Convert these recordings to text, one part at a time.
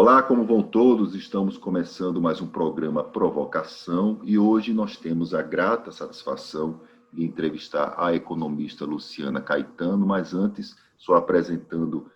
Olá, como vão todos? Estamos começando mais um programa Provocação e hoje nós temos a grata satisfação de entrevistar a economista Luciana Caetano, mas antes, só apresentando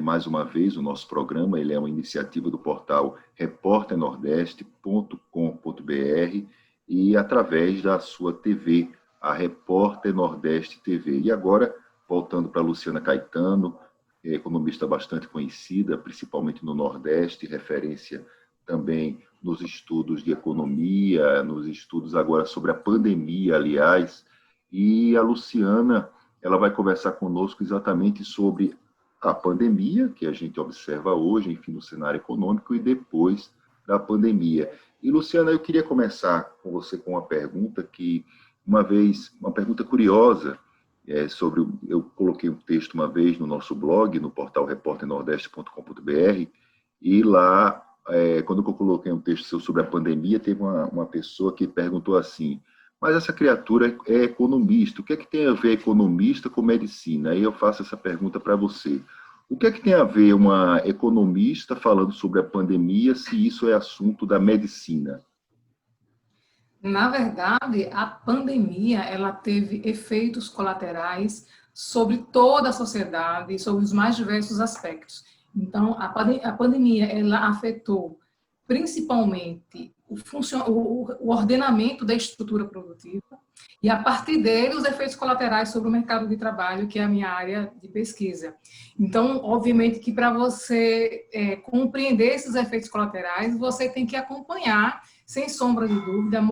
mais uma vez o nosso programa. Ele é uma iniciativa do portal repórternordeste.com.br e através da sua TV, a Repórter Nordeste TV. E agora, voltando para Luciana Caetano, economista bastante conhecida, principalmente no Nordeste, referência também nos estudos de economia, nos estudos agora sobre a pandemia, aliás. E a Luciana, ela vai conversar conosco exatamente sobre a pandemia, que a gente observa hoje, enfim, no cenário econômico, e depois da pandemia. E, Luciana, eu queria começar com você com uma pergunta uma pergunta curiosa, eu coloquei um texto uma vez no nosso blog, no portal repórternordeste.com.br, e lá, quando eu coloquei um texto sobre a pandemia, teve uma pessoa que perguntou assim: mas essa criatura é economista, o que é que tem a ver economista com medicina? Aí eu faço essa pergunta para você. O que é que tem a ver uma economista falando sobre a pandemia, se isso é assunto da medicina? Na verdade, a pandemia ela teve efeitos colaterais sobre toda a sociedade, sobre os mais diversos aspectos. Então, a pandemia ela afetou principalmente o ordenamento da estrutura produtiva e, a partir dele, os efeitos colaterais sobre o mercado de trabalho, que é a minha área de pesquisa. Então, obviamente que para você compreender esses efeitos colaterais, você tem que acompanhar, sem sombra de dúvida,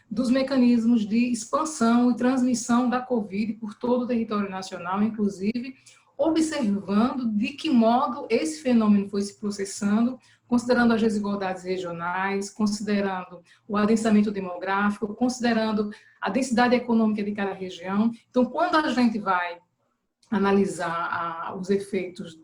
dos mecanismos de expansão e transmissão da Covid por todo o território nacional, inclusive observando de que modo esse fenômeno foi se processando, considerando as desigualdades regionais, considerando o adensamento demográfico, considerando a densidade econômica de cada região. Então, quando a gente vai analisar os efeitos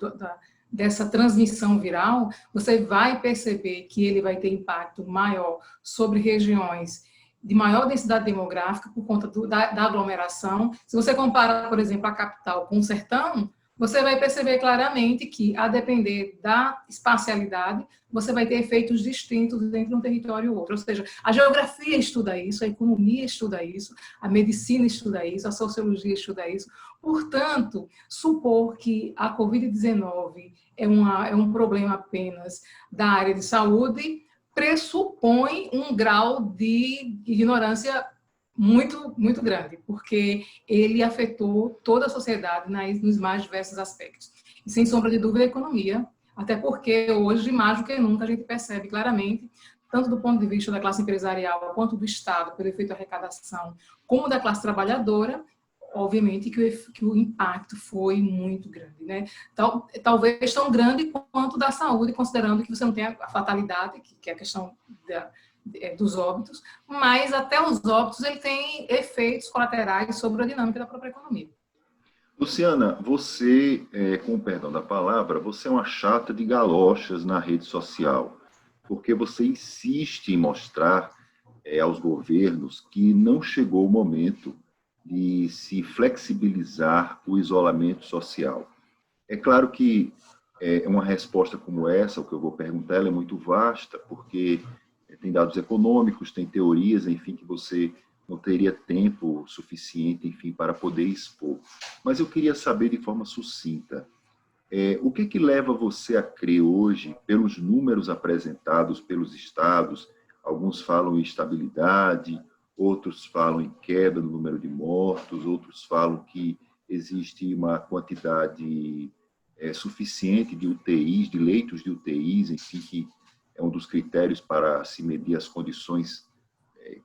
dessa transmissão viral, você vai perceber que ele vai ter impacto maior sobre regiões de maior densidade demográfica por conta da aglomeração. Se você compara, por exemplo, a capital com o sertão, você vai perceber claramente que, a depender da espacialidade, você vai ter efeitos distintos entre um território e outro. Ou seja, a geografia estuda isso, a economia estuda isso, a medicina estuda isso, a sociologia estuda isso. Portanto, supor que a Covid-19 é um problema apenas da área de saúde pressupõe um grau de ignorância muito, muito grande, porque ele afetou toda a sociedade nos mais diversos aspectos. E, sem sombra de dúvida, a economia, até porque hoje, mais do que nunca, a gente percebe claramente, tanto do ponto de vista da classe empresarial, quanto do Estado, pelo efeito arrecadação, como da classe trabalhadora, obviamente que o impacto foi muito grande, né? Talvez tão grande quanto da saúde, considerando que você não tem a fatalidade, que é a questão dos óbitos, mas até os óbitos ele tem efeitos colaterais sobre a dinâmica da própria economia. Luciana, você, com o perdão da palavra, você é uma chata de galochas na rede social, porque você insiste em mostrar aos governos que não chegou o momento de se flexibilizar o isolamento social. É claro que uma resposta como essa, o que eu vou perguntar, ela é muito vasta, porque tem dados econômicos, tem teorias, enfim, que você não teria tempo suficiente, enfim, para poder expor. Mas eu queria saber de forma sucinta, o que leva você a crer hoje, pelos números apresentados pelos estados, alguns falam em estabilidade, outros falam em queda no número de mortos, outros falam que existe uma quantidade suficiente de UTIs, de leitos de UTIs, enfim, que é um dos critérios para se medir as condições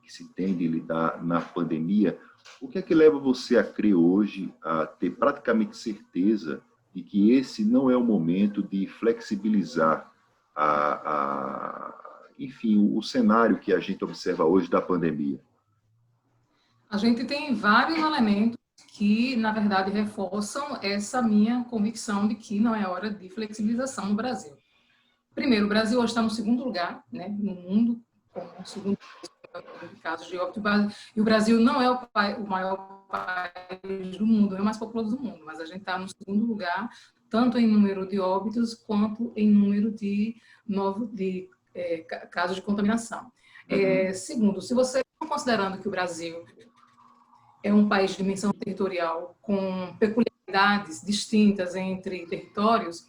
que se tem de lidar na pandemia. O que é que leva você a crer hoje, a ter praticamente certeza de que esse não é o momento de flexibilizar enfim, o cenário que a gente observa hoje da pandemia? A gente tem vários elementos que, na verdade, reforçam essa minha convicção de que não é hora de flexibilização no Brasil. Primeiro, o Brasil hoje está no segundo lugar, né, no mundo, como o segundo de casos de óbito. E o Brasil não é o maior país do mundo, é o mais populoso do mundo, mas a gente está no segundo lugar tanto em número de óbitos quanto em número de casos de contaminação. Segundo, se você está considerando que o Brasil é um país de dimensão territorial com peculiaridades distintas entre territórios,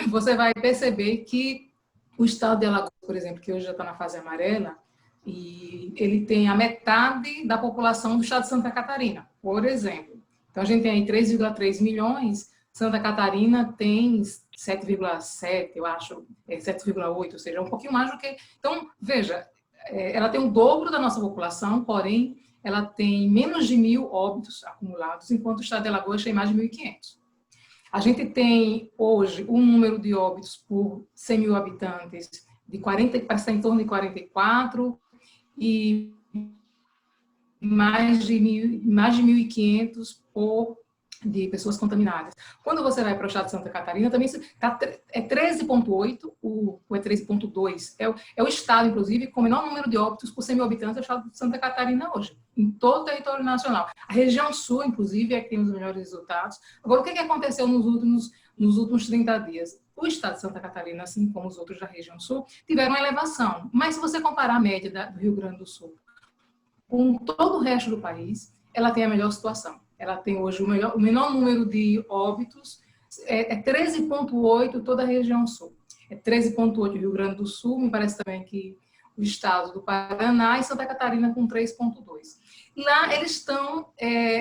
você vai perceber que o estado de Alagoas, por exemplo, que hoje já está na fase amarela, e ele tem a metade da população do estado de Santa Catarina, por exemplo. Então, a gente tem aí 3,3 milhões, Santa Catarina tem 7,7, eu acho, 7,8, ou seja, um pouquinho mais do que... Então, veja, ela tem o dobro da nossa população, porém, ela tem menos de 1.000 óbitos acumulados, enquanto o estado de Alagoas tem mais de 1.500. A gente tem, hoje, um número de óbitos por 100 mil habitantes de 40, parece estar em torno de 44, e mais de 1.500 de pessoas contaminadas. Quando você vai para o estado de Santa Catarina, também é 13,8, ou é 13,2. É o estado, inclusive, com o menor número de óbitos por 100 mil habitantes, é o estado de Santa Catarina hoje, em todo o território nacional. A região sul, inclusive, é que tem os melhores resultados. Agora, o que aconteceu nos últimos 30 dias? O estado de Santa Catarina, assim como os outros da região sul, tiveram uma elevação. Mas se você comparar a média do Rio Grande do Sul com todo o resto do país, ela tem a melhor situação. Ela tem hoje o menor número de óbitos, é 13,8 toda a região sul. É 13,8 Rio Grande do Sul, me parece também que o estado do Paraná e Santa Catarina com 3,2. Lá eles estão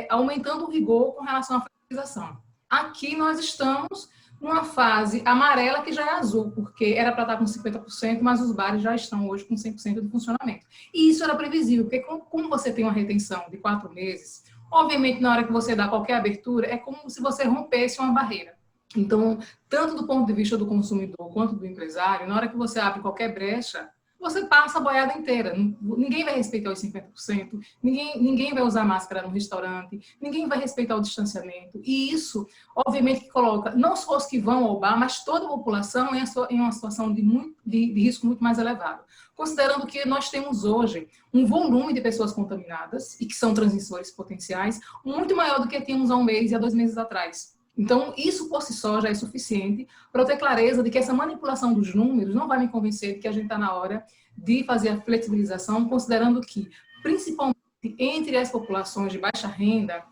aumentando o rigor com relação à flexibilização. Aqui nós estamos numa fase amarela que já é azul, porque era para estar com 50%, mas os bares já estão hoje com 100% de funcionamento. E isso era previsível, porque como você tem uma retenção de 4 meses, obviamente na hora que você dá qualquer abertura, é como se você rompesse uma barreira. Então, tanto do ponto de vista do consumidor quanto do empresário, na hora que você abre qualquer brecha, você passa a boiada inteira. Ninguém vai respeitar os 50%, ninguém vai usar máscara no restaurante, ninguém vai respeitar o distanciamento. E isso, obviamente, que coloca não só os que vão ao bar, mas toda a população em uma situação de risco muito mais elevado. Considerando que nós temos hoje um volume de pessoas contaminadas e que são transmissores potenciais muito maior do que tínhamos há 1 mês e há 2 meses atrás. Então, isso por si só já é suficiente para eu ter clareza de que essa manipulação dos números não vai me convencer de que a gente está na hora de fazer a flexibilização, considerando que, principalmente entre as populações de baixa renda,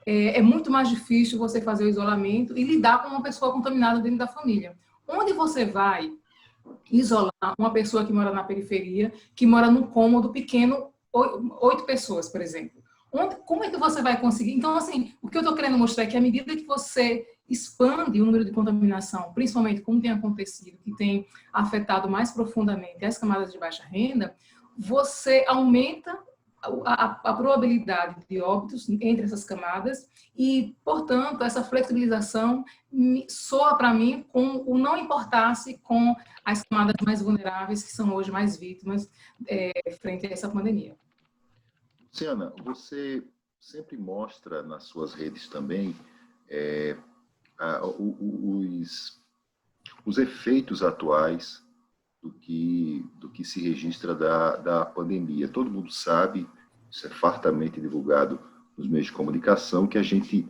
é muito mais difícil você fazer o isolamento e lidar com uma pessoa contaminada dentro da família. Onde você vai isolar uma pessoa que mora na periferia, que mora num cômodo pequeno, 8 pessoas, por exemplo? Como é que você vai conseguir? Então, assim, o que eu estou querendo mostrar é que à medida que você expande o número de contaminação, principalmente como tem acontecido, que tem afetado mais profundamente as camadas de baixa renda, você aumenta a probabilidade de óbitos entre essas camadas e, portanto, essa flexibilização soa para mim com o não importar-se com as camadas mais vulneráveis, que são hoje mais vítimas frente a essa pandemia. Luciana, você sempre mostra nas suas redes também os efeitos atuais do que se registra da pandemia. Todo mundo sabe, isso é fartamente divulgado nos meios de comunicação, que a gente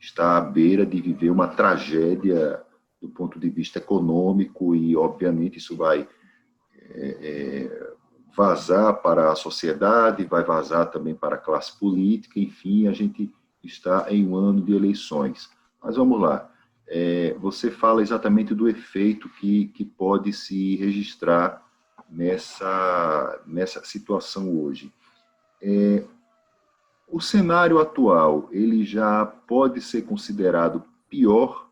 está à beira de viver uma tragédia do ponto de vista econômico e, obviamente, isso vai vazar para a sociedade, vai vazar também para a classe política, enfim, a gente está em um ano de eleições. Mas vamos lá, você fala exatamente do efeito que pode se registrar nessa situação hoje. O cenário atual, ele já pode ser considerado pior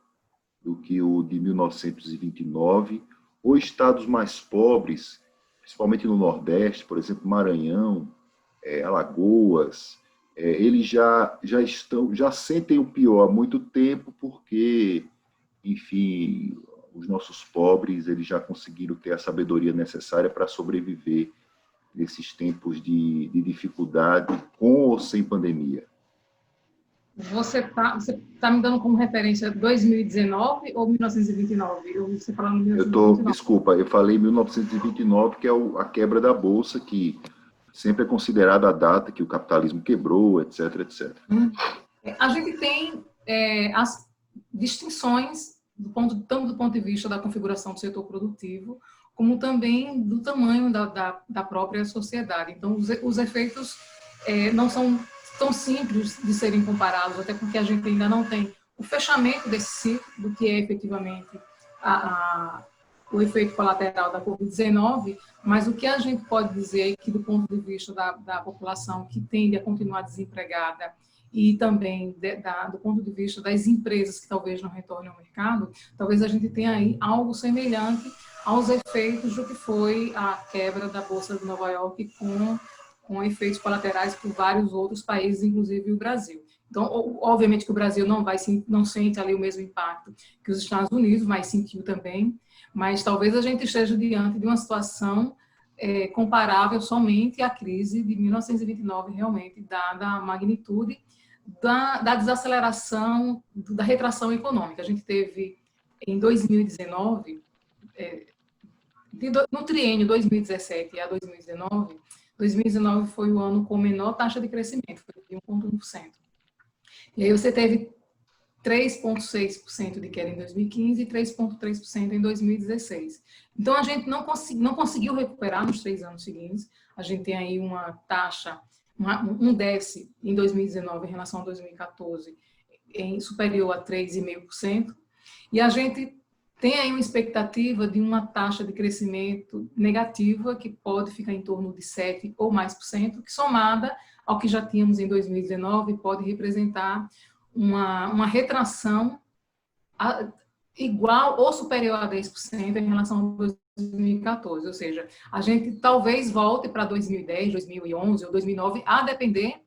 do que o de 1929, ou estados mais pobres, principalmente no Nordeste, por exemplo, Maranhão, Alagoas, eles já sentem o pior há muito tempo, porque, enfim, os nossos pobres eles já conseguiram ter a sabedoria necessária para sobreviver nesses tempos de dificuldade, com ou sem pandemia. Você tá me dando como referência 2019 ou 1929? Você falando 1929? Desculpa, eu falei 1929, que é a quebra da Bolsa, que sempre é considerada a data que o capitalismo quebrou, etc, etc. A gente tem as distinções tanto do ponto de vista da configuração do setor produtivo, como também do tamanho da própria sociedade. Então, os efeitos não são tão simples de serem comparados, até porque a gente ainda não tem o fechamento desse ciclo, do que é efetivamente o efeito colateral da Covid-19, mas o que a gente pode dizer é que, do ponto de vista da população que tende a continuar desempregada e também do ponto de vista das empresas que talvez não retornem ao mercado, talvez a gente tenha aí algo semelhante aos efeitos do que foi a quebra da Bolsa de Nova York com efeitos colaterais por vários outros países, inclusive o Brasil. Então, obviamente que o Brasil não sente ali o mesmo impacto que os Estados Unidos, mas sentiu também. Mas talvez a gente esteja diante de uma situação comparável somente à crise de 1929, realmente, dada a magnitude da desaceleração, da retração econômica. A gente teve, em 2019, no triênio 2017 a 2019, 2019 foi o ano com menor taxa de crescimento, foi de 1,1%. E aí você teve 3,6% de queda em 2015 e 3,3% em 2016. Então, a gente não conseguiu recuperar nos 3 anos seguintes. A gente tem aí uma taxa, um déficit em 2019 em relação a 2014 superior a 3,5%. E a gente tem aí uma expectativa de uma taxa de crescimento negativa que pode ficar em torno de 7% ou mais por cento, que somada ao que já tínhamos em 2019 pode representar uma retração igual ou superior a 10% em relação a 2014. Ou seja, a gente talvez volte para 2010, 2011 ou 2009, a depender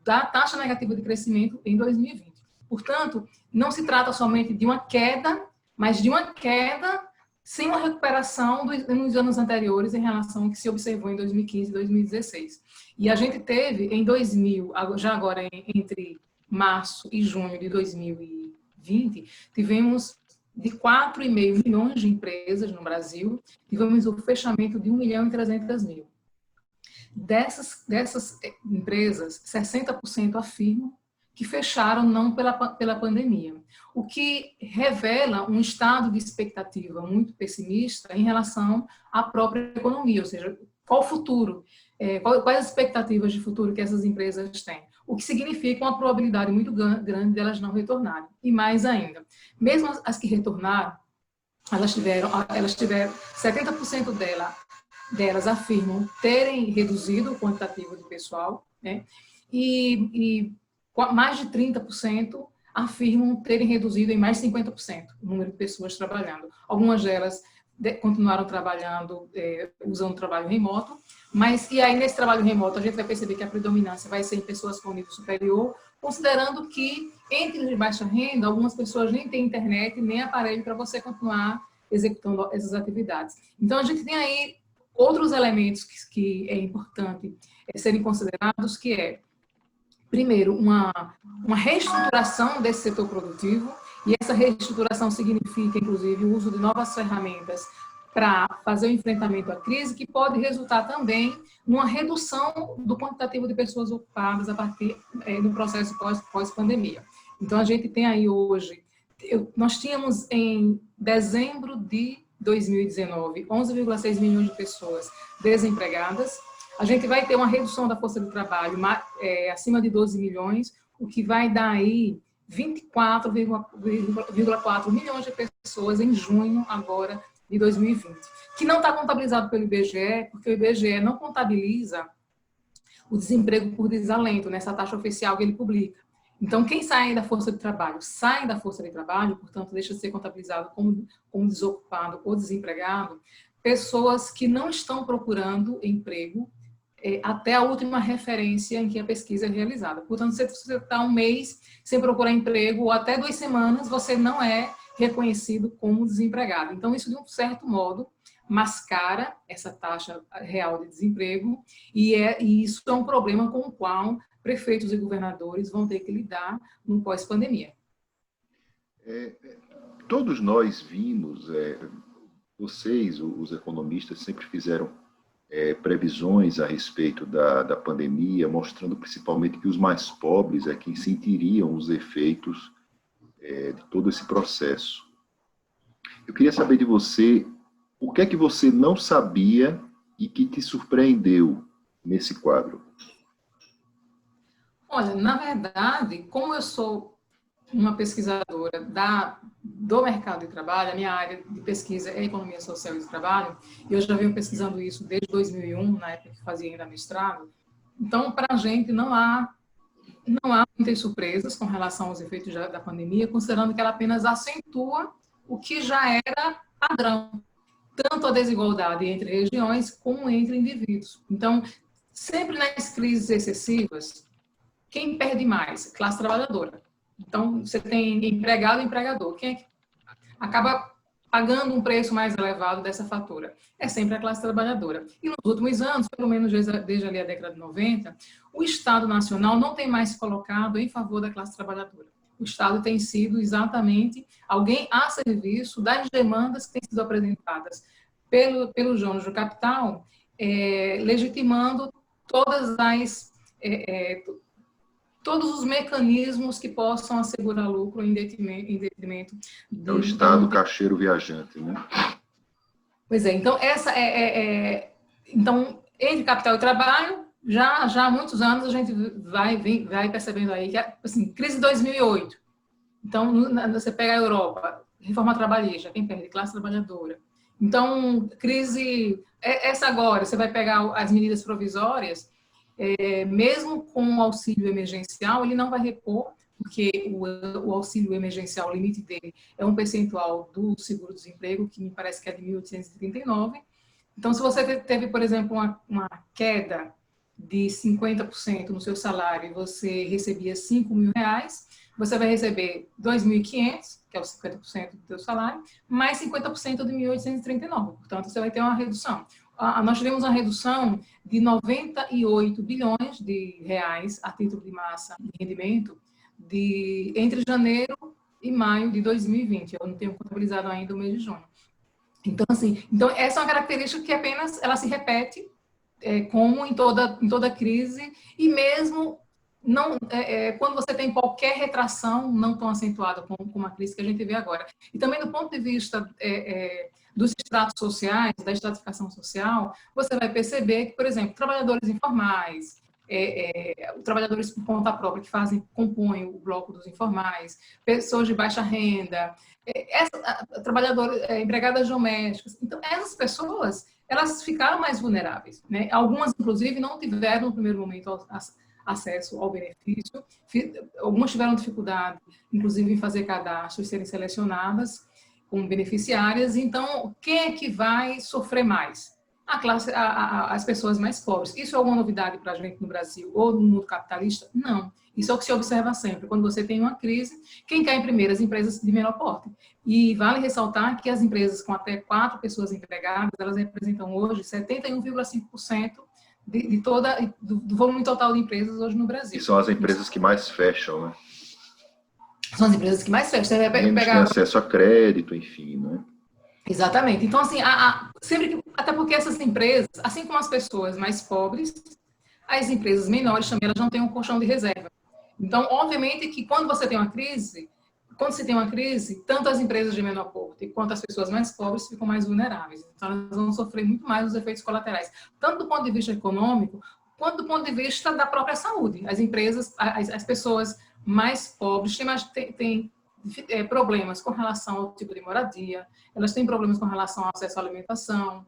da taxa negativa de crescimento em 2020. Portanto, não se trata somente de uma queda, mas de uma queda sem uma recuperação nos anos anteriores em relação ao que se observou em 2015 e 2016. E a gente teve em 2000, já agora entre março e junho de 2020, tivemos de 4,5 milhões de empresas no Brasil, tivemos o fechamento de 1.300.000. Dessas empresas, 60% afirmam que fecharam não pela pandemia, o que revela um estado de expectativa muito pessimista em relação à própria economia, ou seja, qual o futuro, quais as expectativas de futuro que essas empresas têm, o que significa uma probabilidade muito grande delas não retornarem. E mais ainda, mesmo as que retornaram, elas tiveram 70% delas afirmam terem reduzido o quantitativo de pessoal, né? E mais de 30% afirmam terem reduzido em mais de 50% o número de pessoas trabalhando. Algumas delas continuaram trabalhando, usando trabalho remoto, e aí nesse trabalho remoto a gente vai perceber que a predominância vai ser em pessoas com nível superior, considerando que entre os de baixa renda, algumas pessoas nem têm internet, nem aparelho para você continuar executando essas atividades. Então a gente tem aí outros elementos que é importante serem considerados, que é, primeiro, uma reestruturação desse setor produtivo, e essa reestruturação significa, inclusive, o uso de novas ferramentas para fazer o enfrentamento à crise, que pode resultar também numa redução do quantitativo de pessoas ocupadas a partir do processo pós-pandemia. Então, a gente tem aí hoje, nós tínhamos em dezembro de 2019, 11,6 milhões de pessoas desempregadas. A gente vai ter uma redução da força de trabalho acima de 12 milhões, o que vai dar aí 24,4 milhões de pessoas em junho agora de 2020, que não está contabilizado pelo IBGE, porque o IBGE não contabiliza o desemprego por desalento nessa taxa oficial que ele publica. Então, quem sai da força de trabalho, portanto, deixa de ser contabilizado como desocupado ou desempregado, pessoas que não estão procurando emprego até a última referência em que a pesquisa é realizada. Portanto, se você está um mês sem procurar emprego, ou até 2 semanas, você não é reconhecido como desempregado. Então, isso, de um certo modo, mascara essa taxa real de desemprego, e isso é um problema com o qual prefeitos e governadores vão ter que lidar no pós-pandemia. Todos nós vimos, vocês, os economistas, sempre fizeram previsões a respeito da pandemia, mostrando principalmente que os mais pobres é quem sentiriam os efeitos de todo esse processo. Eu queria saber de você, o que é que você não sabia e que te surpreendeu nesse quadro? Olha, na verdade, como eu sou uma pesquisadora do mercado de trabalho, a minha área de pesquisa é economia social e de trabalho, e eu já venho pesquisando isso desde 2001, na época que fazia ainda mestrado. Então, para a gente, não há muitas surpresas com relação aos efeitos da pandemia, considerando que ela apenas acentua o que já era padrão, tanto a desigualdade entre regiões como entre indivíduos. Então, sempre nas crises excessivas, quem perde mais? Classe trabalhadora. Então, você tem empregado e empregador. Quem é que acaba pagando um preço mais elevado dessa fatura? É sempre a classe trabalhadora. E nos últimos anos, pelo menos desde ali a década de 90, o Estado Nacional não tem mais se colocado em favor da classe trabalhadora. O Estado tem sido exatamente alguém a serviço das demandas que têm sido apresentadas pelos donos do capital, legitimando todas as todos os mecanismos que possam assegurar lucro em detrimento É o da Estado manutenção. caixeiro viajante, né? Pois é, então, então, entre capital e trabalho, já há muitos anos a gente vai percebendo aí que, assim, crise de 2008. Então, você pega a Europa, reforma trabalhista, quem perde? Classe trabalhadora. Então, crise, essa agora, você vai pegar as medidas provisórias, mesmo com o auxílio emergencial, ele não vai repor, porque o auxílio emergencial, o limite dele é um percentual do seguro-desemprego, que me parece que é de 1.839. Então, se você teve, por exemplo, uma queda de 50% no seu salário e você recebia R$ 5.000, você vai receber 2.500, que é os 50% do seu salário, mais 50% de 1.839. Portanto, você vai ter uma redução. Nós tivemos uma redução de 98 bilhões de reais a título de massa de rendimento entre janeiro e maio de 2020. Eu não tenho contabilizado ainda o mês de junho. Então, assim, essa é uma característica que apenas ela se repete como em toda crise, e mesmo não, quando você tem qualquer retração não tão acentuada como a crise que a gente vê agora. E também do ponto de vista dos estratos sociais, da estratificação social, você vai perceber que, por exemplo, trabalhadores informais, trabalhadores por conta própria que compõem o bloco dos informais, pessoas de baixa renda, trabalhadores, empregadas domésticas. Então, essas pessoas, elas ficaram mais vulneráveis, né? Algumas, inclusive, não tiveram no primeiro momento acesso ao benefício, algumas tiveram dificuldade, inclusive, em fazer cadastro e serem selecionadas como beneficiárias. Então, quem é que vai sofrer mais? As pessoas mais pobres. Isso é alguma novidade para a gente no Brasil ou no mundo capitalista? Não. Isso é o que se observa sempre. Quando você tem uma crise, quem cai primeiro? As empresas de menor porte. E vale ressaltar que as empresas com até 4 pessoas empregadas, elas representam hoje 71,5% do volume total de empresas hoje no Brasil. E são as empresas que mais fecham, né? São as empresas que mais fecham. Você vai Menos tem acesso a crédito, enfim, né? Exatamente. Então, assim, até porque essas empresas, assim como as pessoas mais pobres, as empresas menores também, elas não têm um colchão de reserva. Então, obviamente que quando se tem uma crise, tanto as empresas de menor porte quanto as pessoas mais pobres ficam mais vulneráveis. Então, elas vão sofrer muito mais os efeitos colaterais, tanto do ponto de vista econômico, quanto do ponto de vista da própria saúde. As pessoas mais pobres têm problemas com relação ao tipo de moradia, elas têm problemas com relação ao acesso à alimentação,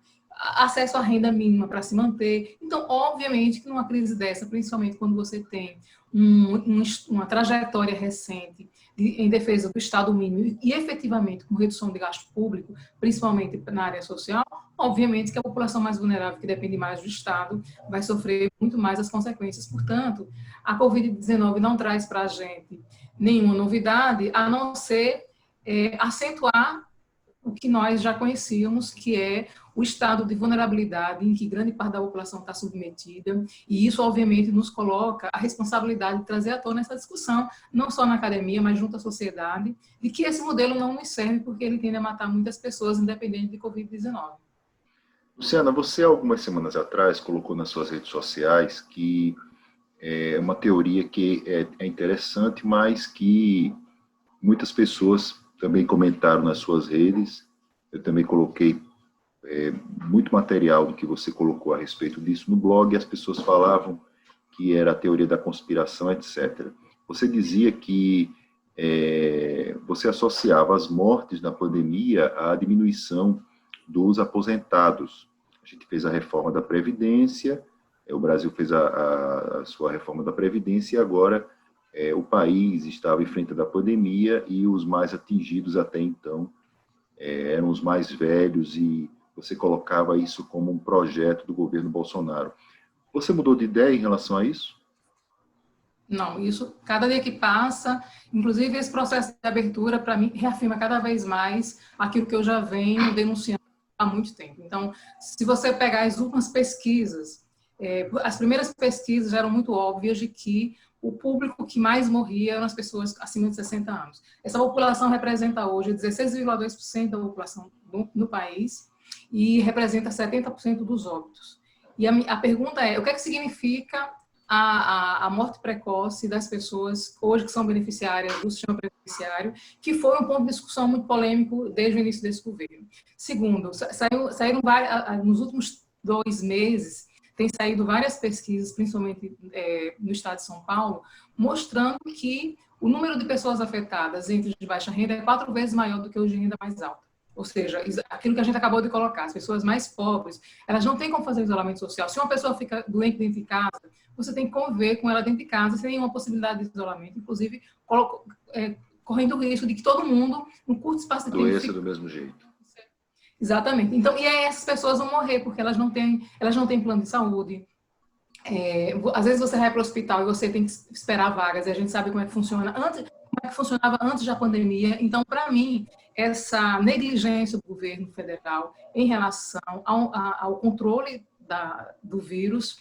acesso à renda mínima para se manter. Então, obviamente que numa crise dessa, principalmente quando você tem uma trajetória recente em defesa do Estado mínimo e efetivamente com redução de gasto público, principalmente na área social, obviamente que a população mais vulnerável, que depende mais do Estado, vai sofrer muito mais as consequências. Portanto, a Covid-19 não traz para a gente nenhuma novidade, a não ser acentuar o que nós já conhecíamos, que é o estado de vulnerabilidade em que grande parte da população está submetida, e isso, obviamente, nos coloca a responsabilidade de trazer à tona essa discussão, não só na academia, mas junto à sociedade, de que esse modelo não nos serve porque ele tende a matar muitas pessoas, independente de Covid-19. Luciana, você, algumas semanas atrás, colocou nas suas redes sociais que é uma teoria que é interessante, mas que muitas pessoas também comentaram nas suas redes, eu também coloquei muito material do que você colocou a respeito disso no blog, e as pessoas falavam que era a teoria da conspiração, etc. Você dizia que você associava as mortes na pandemia à diminuição dos aposentados. A gente fez a reforma da Previdência, o Brasil fez a sua reforma da Previdência, e agora o país estava em frente da pandemia, e os mais atingidos até então eram os mais velhos, e você colocava isso como um projeto do governo Bolsonaro. Você mudou de ideia em relação a isso? Não, isso, cada dia que passa, inclusive esse processo de abertura, para mim, reafirma cada vez mais aquilo que eu já venho denunciando há muito tempo. Então, se você pegar as últimas pesquisas, as primeiras pesquisas já eram muito óbvias de que o público que mais morria eram as pessoas acima de 60 anos. Essa população representa hoje 16,2% da população no país e representa 70% dos óbitos. E a pergunta é, o que é que significa a morte precoce das pessoas hoje que são beneficiárias do sistema previdenciário, que foi um ponto de discussão muito polêmico desde o início desse governo. Segundo, saíram nos últimos 2 meses, tem saído várias pesquisas, principalmente no estado de São Paulo, mostrando que o número de pessoas afetadas entre de baixa renda é 4 vezes maior do que o de renda mais alta. Ou seja, aquilo que a gente acabou de colocar, as pessoas mais pobres, elas não têm como fazer isolamento social. Se uma pessoa fica doente dentro de casa, você tem que conviver com ela dentro de casa, sem nenhuma possibilidade de isolamento, inclusive correndo o risco de que todo mundo, num curto espaço de tempo... Doença do mesmo jeito. Exatamente. Então, e aí essas pessoas vão morrer, porque elas não têm plano de saúde. Às vezes você vai para o hospital e você tem que esperar vagas, e a gente sabe como é que funcionava antes da pandemia. Então, para mim, essa negligência do governo federal em relação ao controle do vírus,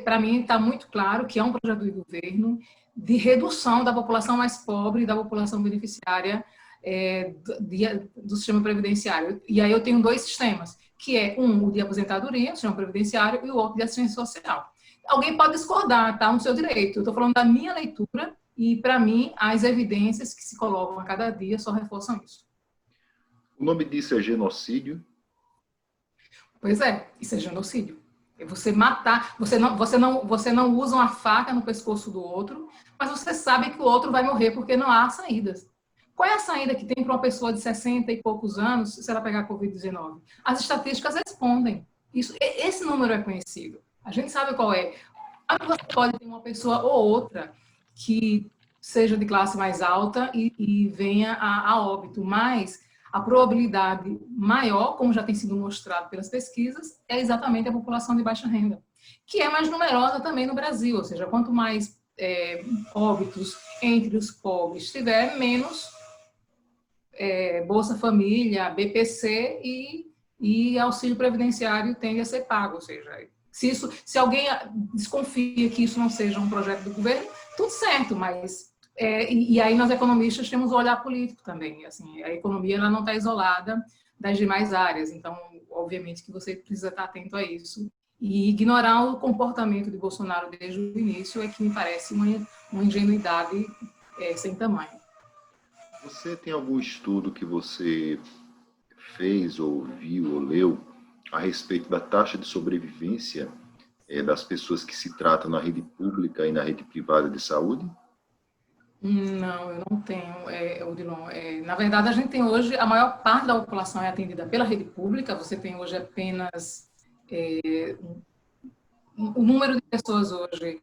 para mim está muito claro que é um projeto do governo de redução da população mais pobre e da população beneficiária do sistema previdenciário. E aí eu tenho 2 sistemas, que é o de aposentadoria, o sistema previdenciário, e o outro de assistência social. Alguém pode discordar, tá no seu direito. Eu estou falando da minha leitura e, para mim, as evidências que se colocam a cada dia só reforçam isso. O nome disso é genocídio? Pois é, isso é genocídio. É você matar, você não usa uma faca no pescoço do outro, mas você sabe que o outro vai morrer porque não há saídas. Qual é a saída que tem para uma pessoa de 60 e poucos anos se ela pegar Covid-19? As estatísticas respondem. Esse número é conhecido. A gente sabe qual é. Você pode ter uma pessoa ou outra que seja de classe mais alta e venha a óbito, mas a probabilidade maior, como já tem sido mostrado pelas pesquisas, é exatamente a população de baixa renda, que é mais numerosa também no Brasil, ou seja, quanto mais óbitos entre os pobres tiver, menos Bolsa Família, BPC e auxílio previdenciário tende a ser pago, ou seja, se alguém desconfia que isso não seja um projeto do governo, tudo certo, mas e aí nós economistas temos o olhar político também, assim, a economia ela não está isolada das demais áreas, então obviamente que você precisa estar atento a isso, e ignorar o comportamento de Bolsonaro desde o início é que me parece uma ingenuidade sem tamanho. Você tem algum estudo que você fez, ou viu, ou leu, a respeito da taxa de sobrevivência das pessoas que se tratam na rede pública e na rede privada de saúde? Não, eu não tenho, Odilon. Na verdade, a gente tem hoje, a maior parte da população é atendida pela rede pública, você tem hoje apenas o número de pessoas hoje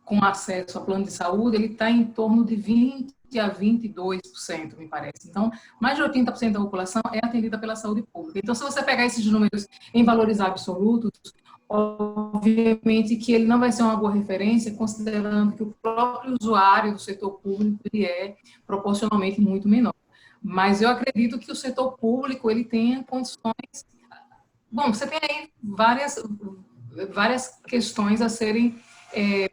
com acesso a plano de saúde, ele está em torno de 20% a 22%, me parece. Então, mais de 80% da população é atendida pela saúde pública. Então, se você pegar esses números em valores absolutos, obviamente que ele não vai ser uma boa referência, considerando que o próprio usuário do setor público ele é proporcionalmente muito menor. Mas eu acredito que o setor público ele tenha condições... Bom, você tem aí várias questões a serem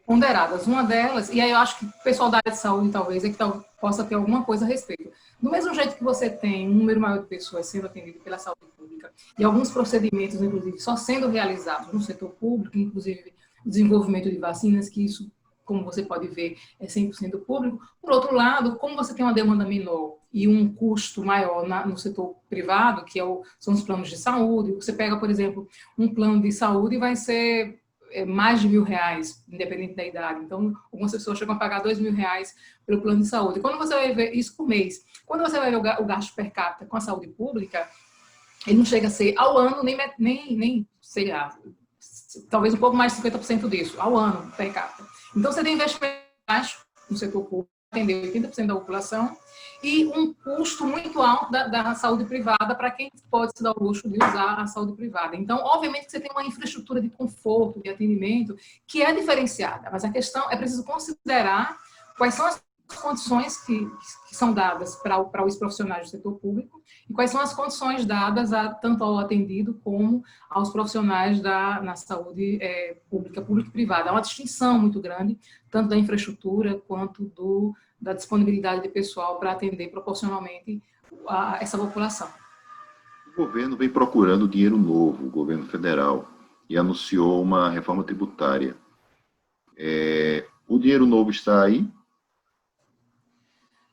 ponderadas. Uma delas, e aí eu acho que o pessoal da área de saúde talvez é que possa ter alguma coisa a respeito. Do mesmo jeito que você tem um número maior de pessoas sendo atendidas pela saúde pública e alguns procedimentos, inclusive, só sendo realizados no setor público, inclusive o desenvolvimento de vacinas, que isso, como você pode ver, é 100% público. Por outro lado, como você tem uma demanda menor e um custo maior no setor privado, que são os planos de saúde. Você pega, por exemplo, um plano de saúde e vai ser mais de R$ 1.000, independente da idade. Então, algumas pessoas chegam a pagar R$ 2.000 pelo plano de saúde. Quando você vai ver isso por mês, quando você vai ver o gasto per capita com a saúde pública, ele não chega a ser ao ano, nem sei lá, talvez um pouco mais de 50% disso, ao ano, per capita. Então, você tem investimento baixo no setor público, atender 80% da população, e um custo muito alto da saúde privada para quem pode se dar o luxo de usar a saúde privada. Então, obviamente, você tem uma infraestrutura de conforto, de atendimento, que é diferenciada, mas a questão é preciso considerar quais são as condições que são dadas para os profissionais do setor público e quais são as condições dadas tanto ao atendido como aos profissionais na saúde pública e privada. Há uma distinção muito grande, tanto da infraestrutura quanto da disponibilidade de pessoal para atender proporcionalmente a essa população. O governo vem procurando dinheiro novo, o governo federal, e anunciou uma reforma tributária. O dinheiro novo está aí?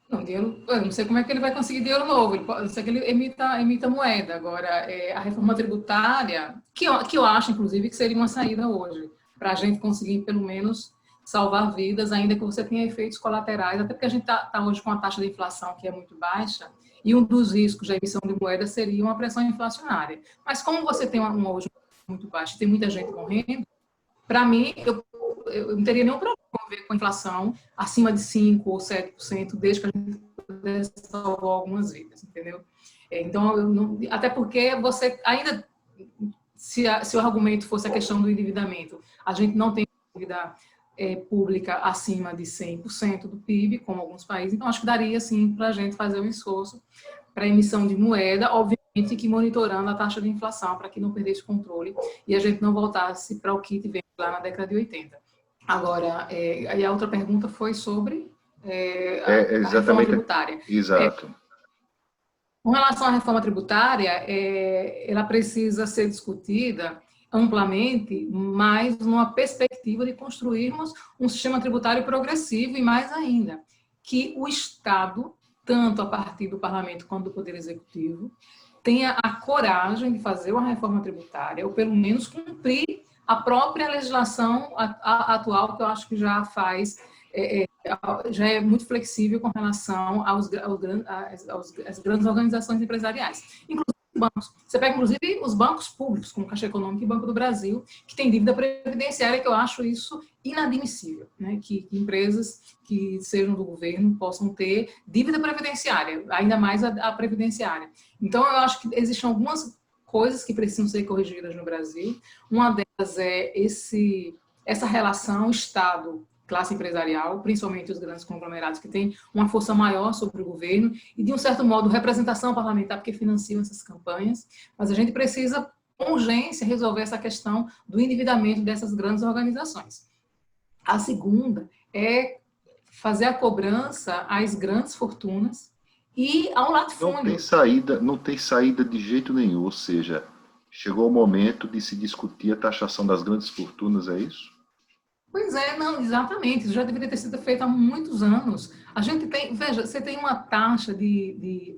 Não, eu não sei como é que ele vai conseguir dinheiro novo, a não ser que ele emita moeda. Agora, a reforma tributária, que eu acho, inclusive, que seria uma saída hoje, para a gente conseguir, pelo menos, salvar vidas, ainda que você tenha efeitos colaterais, até porque a gente está hoje com a taxa de inflação que é muito baixa, e um dos riscos da emissão de moeda seria uma pressão inflacionária. Mas como você tem uma hoje muito baixa, tem muita gente morrendo, para mim, eu não teria nenhum problema com a inflação acima de 5% ou 7%, desde que a gente pudesse salvar algumas vidas, entendeu? Então, até porque você ainda, se o argumento fosse a questão do endividamento, a gente não tem dívida pública acima de 100% do PIB, como alguns países, então acho que daria, sim, para a gente fazer um esforço para emissão de moeda, obviamente que monitorando a taxa de inflação, para que não perdesse o controle e a gente não voltasse para o que tivemos lá na década de 80. Agora, a outra pergunta foi sobre a reforma tributária. Exato. Com relação à reforma tributária, ela precisa ser discutida amplamente, mas numa perspectiva de construirmos um sistema tributário progressivo e mais ainda, que o Estado, tanto a partir do Parlamento quanto do Poder Executivo, tenha a coragem de fazer uma reforma tributária, ou pelo menos cumprir a própria legislação atual, que eu acho que já é muito flexível com relação às grandes organizações empresariais. Inclusive bancos. Você pega, inclusive, os bancos públicos, como Caixa Econômica e Banco do Brasil, que têm dívida previdenciária, que eu acho isso inadmissível, né? Que empresas que sejam do governo possam ter dívida previdenciária, ainda mais a previdenciária. Então, eu acho que existem algumas coisas que precisam ser corrigidas no Brasil. Uma delas é essa relação Estado classe empresarial, principalmente os grandes conglomerados que têm uma força maior sobre o governo e, de um certo modo, representação parlamentar, porque financiam essas campanhas, mas a gente precisa, com urgência, resolver essa questão do endividamento dessas grandes organizações. A segunda é fazer a cobrança às grandes fortunas e ao latifúndio. Não tem saída de jeito nenhum, ou seja, chegou o momento de se discutir a taxação das grandes fortunas, é isso? Pois é, não, exatamente, isso já deveria ter sido feito há muitos anos. A gente tem, veja, você tem uma taxa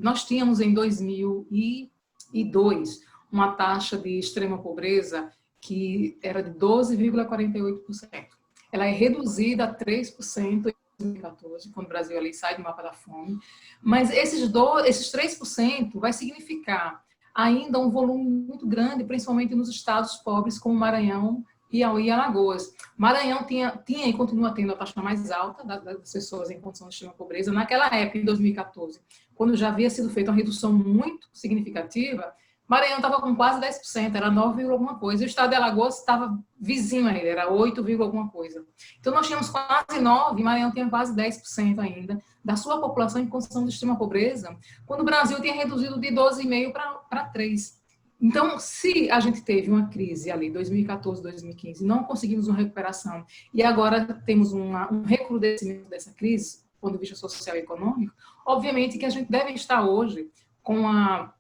nós tínhamos em 2002 uma taxa de extrema pobreza que era de 12,48%. Ela é reduzida a 3% em 2014, quando o Brasil ali sai do mapa da fome, mas esses 3% vai significar ainda um volume muito grande, principalmente nos estados pobres como Maranhão, Piauí e Alagoas. Maranhão tinha e continua tendo a taxa mais alta das pessoas em condição de extrema pobreza. Naquela época, em 2014, quando já havia sido feita uma redução muito significativa, Maranhão estava com quase 10%, era 9, alguma coisa. E o estado de Alagoas estava vizinho ainda, era 8, alguma coisa. Então, nós tínhamos quase 9, Maranhão tinha quase 10% ainda da sua população em condição de extrema pobreza, quando o Brasil tinha reduzido de 12,5% para 3%. Então, se a gente teve uma crise ali, 2014, 2015, não conseguimos uma recuperação, e agora temos um recrudescimento dessa crise, do ponto de vista social e econômico, obviamente que a gente deve estar hoje com a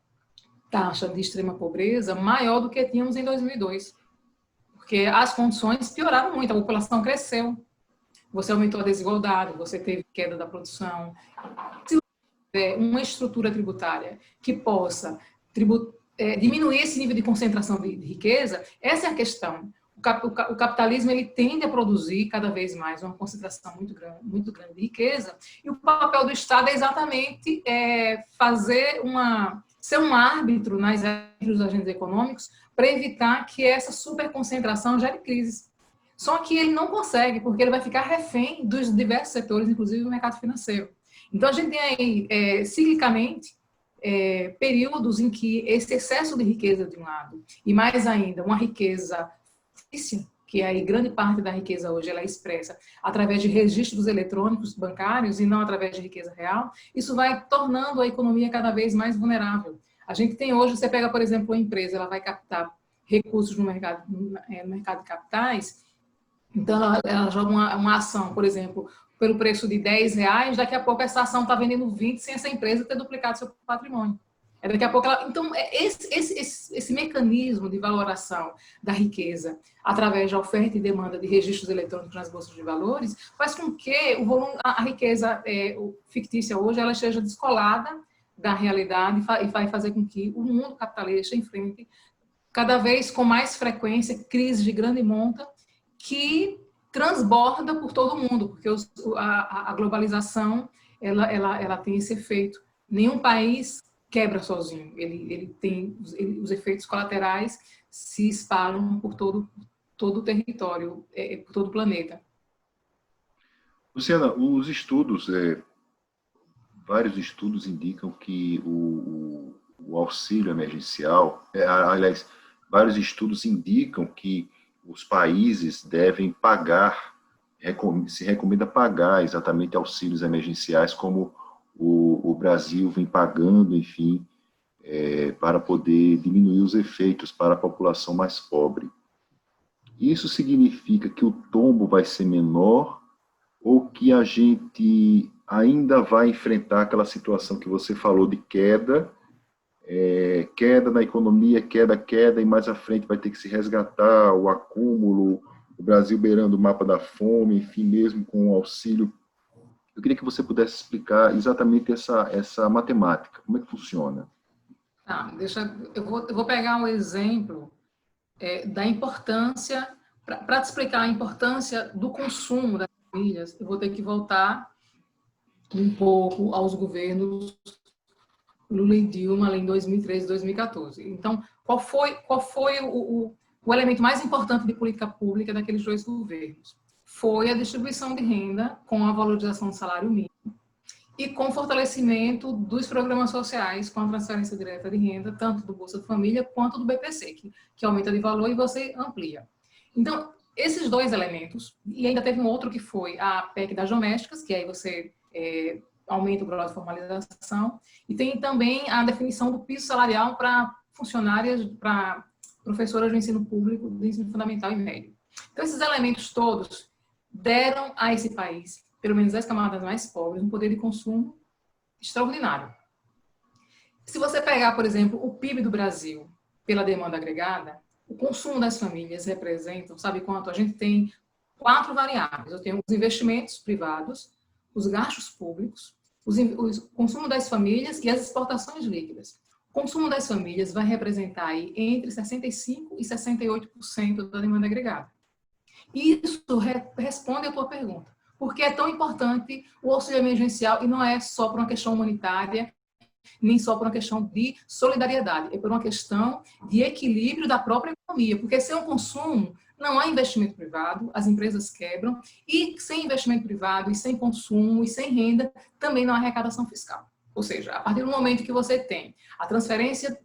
taxa de extrema pobreza maior do que tínhamos em 2002. Porque as condições pioraram muito, a população cresceu, você aumentou a desigualdade, você teve queda da produção. uma estrutura tributária que possa diminuir esse nível de concentração de riqueza, essa é a questão. O capitalismo ele tende a produzir cada vez mais uma concentração muito grande de riqueza, e o papel do Estado é exatamente ser um árbitro dos agentes econômicos para evitar que essa superconcentração gere crises. Só que ele não consegue, porque ele vai ficar refém dos diversos setores, inclusive do mercado financeiro. Então, a gente tem aí, ciclicamente, períodos em que esse excesso de riqueza de um lado, e mais ainda, uma riqueza fictícia, que aí grande parte da riqueza hoje ela é expressa através de registros eletrônicos bancários e não através de riqueza real, isso vai tornando a economia cada vez mais vulnerável. A gente tem hoje, você pega, por exemplo, uma empresa, ela vai captar recursos no mercado de capitais, então ela joga uma ação, por exemplo, pelo preço de R$10, daqui a pouco essa ação está vendendo 20 sem essa empresa ter duplicado seu patrimônio. Daqui a pouco então, esse mecanismo de valoração da riqueza através da oferta e demanda de registros eletrônicos nas bolsas de valores faz com que o volume, a riqueza fictícia hoje ela esteja descolada da realidade e vai fazer com que o mundo capitalista enfrente cada vez com mais frequência crises de grande monta que transborda por todo o mundo, porque a globalização ela tem esse efeito. Nenhum país quebra sozinho, ele tem os efeitos colaterais se espalham por todo o território, por todo o planeta. Luciana, os estudos, vários estudos indicam que o auxílio emergencial, aliás, vários estudos indicam que os países devem pagar, se recomenda pagar exatamente auxílios emergenciais, como o Brasil vem pagando, enfim, para poder diminuir os efeitos para a população mais pobre. Isso significa que o tombo vai ser menor ou que a gente ainda vai enfrentar aquela situação que você falou de queda na economia, queda, e mais à frente vai ter que se resgatar o acúmulo, o Brasil beirando o mapa da fome, enfim, mesmo com o auxílio. Eu queria que você pudesse explicar exatamente essa matemática, como é que funciona? Eu vou pegar um exemplo da importância, para te explicar a importância do consumo das famílias, eu vou ter que voltar um pouco aos governos Lula e Dilma, ali em 2013 e 2014. Então, qual foi o elemento mais importante de política pública daqueles dois governos? Foi a distribuição de renda com a valorização do salário mínimo e com o fortalecimento dos programas sociais com a transferência direta de renda, tanto do Bolsa Família quanto do BPC, que aumenta de valor e você amplia. Então, esses dois elementos, e ainda teve um outro que foi a PEC das domésticas, que aí você aumenta o grau de formalização, e tem também a definição do piso salarial para funcionárias, para professoras do ensino público, do ensino fundamental e médio. Então, esses elementos todos deram a esse país, pelo menos as camadas mais pobres, um poder de consumo extraordinário. Se você pegar, por exemplo, o PIB do Brasil pela demanda agregada, o consumo das famílias representa, sabe quanto? A gente tem 4 variáveis. Eu tenho os investimentos privados, os gastos públicos, o consumo das famílias e as exportações líquidas. O consumo das famílias vai representar aí entre 65% e 68% da demanda agregada. Isso responde à tua pergunta. Por que é tão importante o auxílio emergencial e não é só por uma questão humanitária, nem só por uma questão de solidariedade, é por uma questão de equilíbrio da própria economia, porque sem o consumo não há investimento privado, as empresas quebram, e sem investimento privado, e sem consumo, e sem renda, também não há arrecadação fiscal. Ou seja, a partir do momento que você tem a transferência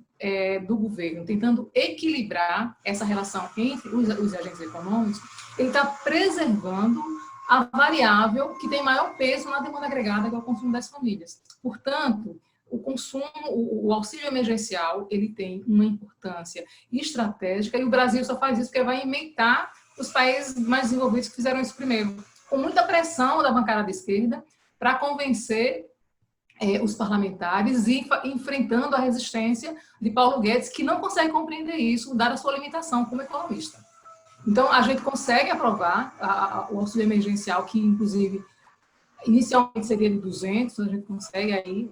do governo tentando equilibrar essa relação entre os agentes econômicos, ele está preservando a variável que tem maior peso na demanda agregada, que é o consumo das famílias. Portanto, o consumo, o auxílio emergencial, ele tem uma importância estratégica, e o Brasil só faz isso porque vai imitar os países mais desenvolvidos que fizeram isso primeiro, com muita pressão da bancada da esquerda para convencer os parlamentares e enfrentando a resistência de Paulo Guedes, que não consegue compreender isso, dada a sua limitação como economista. Então, a gente consegue aprovar o auxílio emergencial, que, inclusive, Inicialmente seria de 200, a gente consegue aí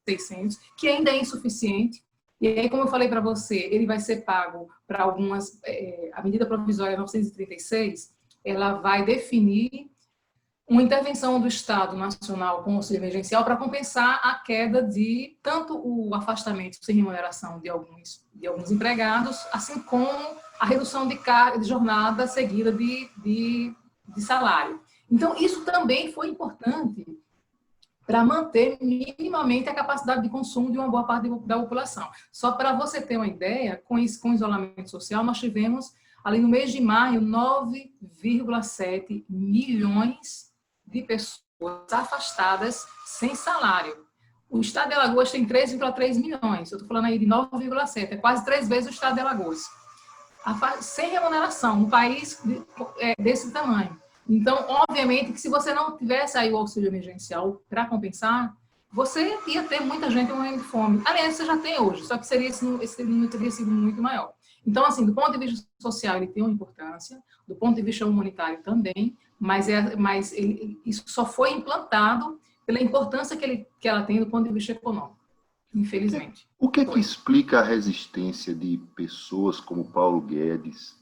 600, que ainda é insuficiente. E aí, como eu falei para você, ele vai ser pago para algumas... a medida provisória 936, ela vai definir uma intervenção do Estado Nacional com auxílio emergencial para compensar a queda de tanto o afastamento sem remuneração de alguns empregados, assim como a redução de carga de jornada seguida de salário. Então, isso também foi importante para manter minimamente a capacidade de consumo de uma boa parte da população. Só para você ter uma ideia, com o isolamento social, nós tivemos, ali no mês de maio, 9,7 milhões de pessoas afastadas sem salário. O estado de Alagoas tem 3,3 milhões. Eu estou falando aí de 9,7, é quase 3 vezes o estado de Alagoas. Sem remuneração, um país desse tamanho. Então, obviamente, que se você não tivesse aí o auxílio emergencial para compensar, você ia ter muita gente morrendo de fome. Aliás, você já tem hoje, só que esse número teria sido muito maior. Então, assim, do ponto de vista social, ele tem uma importância, do ponto de vista humanitário também, mas isso só foi implantado pela importância que ela tem do ponto de vista econômico, infelizmente. O que é que explica a resistência de pessoas como Paulo Guedes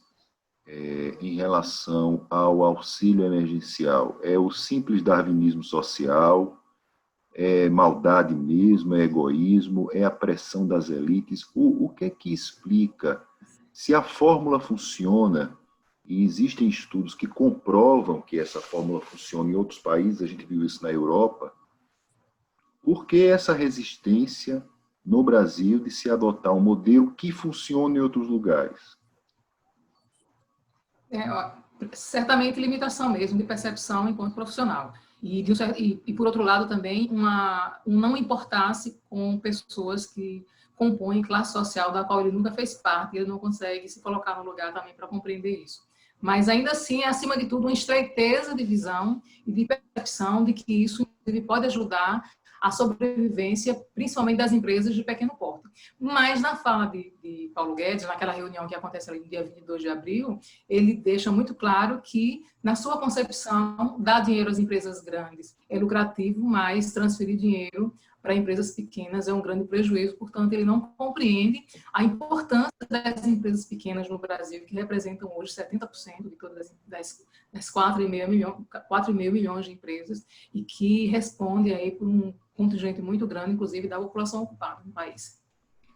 em relação ao auxílio emergencial? É o simples darwinismo social? É maldade mesmo? É egoísmo? É a pressão das elites? O que é que explica? Se a fórmula funciona, e existem estudos que comprovam que essa fórmula funciona em outros países, a gente viu isso na Europa, por que essa resistência no Brasil de se adotar um modelo que funciona em outros lugares? Certamente limitação mesmo de percepção enquanto profissional. E por outro lado, também, um não importar-se com pessoas que compõem classe social da qual ele nunca fez parte, ele não consegue se colocar no lugar também para compreender isso. Mas, ainda assim, é, acima de tudo, uma estreiteza de visão e de percepção de que isso pode ajudar a sobrevivência, principalmente das empresas de pequeno porte. Mas, na fala de Paulo Guedes, naquela reunião que acontece ali no dia 22 de abril, ele deixa muito claro que, na sua concepção, dar dinheiro às empresas grandes é lucrativo, mas transferir dinheiro para empresas pequenas é um grande prejuízo, portanto, ele não compreende a importância das empresas pequenas no Brasil, que representam hoje 70% de todas das 4,5 milhões de empresas, e que responde aí por um contingente muito grande, inclusive, da população ocupada no país.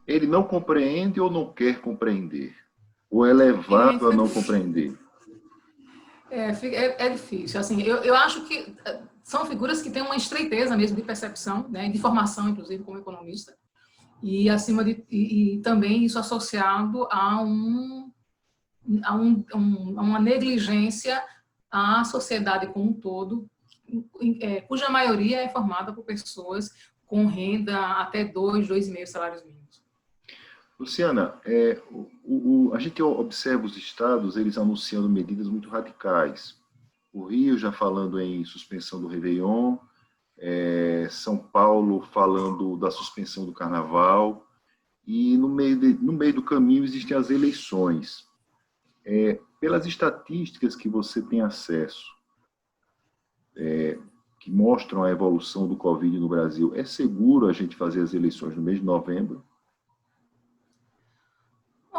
Ele não compreende ou não quer compreender? Ou é levado a não compreender? É difícil. Assim, eu acho que são figuras que têm uma estreiteza mesmo de percepção, né, de formação, inclusive, como economista, e também isso associado a uma negligência à sociedade como um todo, cuja maioria é formada por pessoas com renda até 2,5 salários mínimos. Luciana, a gente observa os estados, eles anunciando medidas muito radicais. O Rio já falando em suspensão do Réveillon, São Paulo falando da suspensão do Carnaval, e no meio do caminho existem as eleições. Pelas estatísticas que você tem acesso, que mostram a evolução do Covid no Brasil, é seguro a gente fazer as eleições no mês de novembro?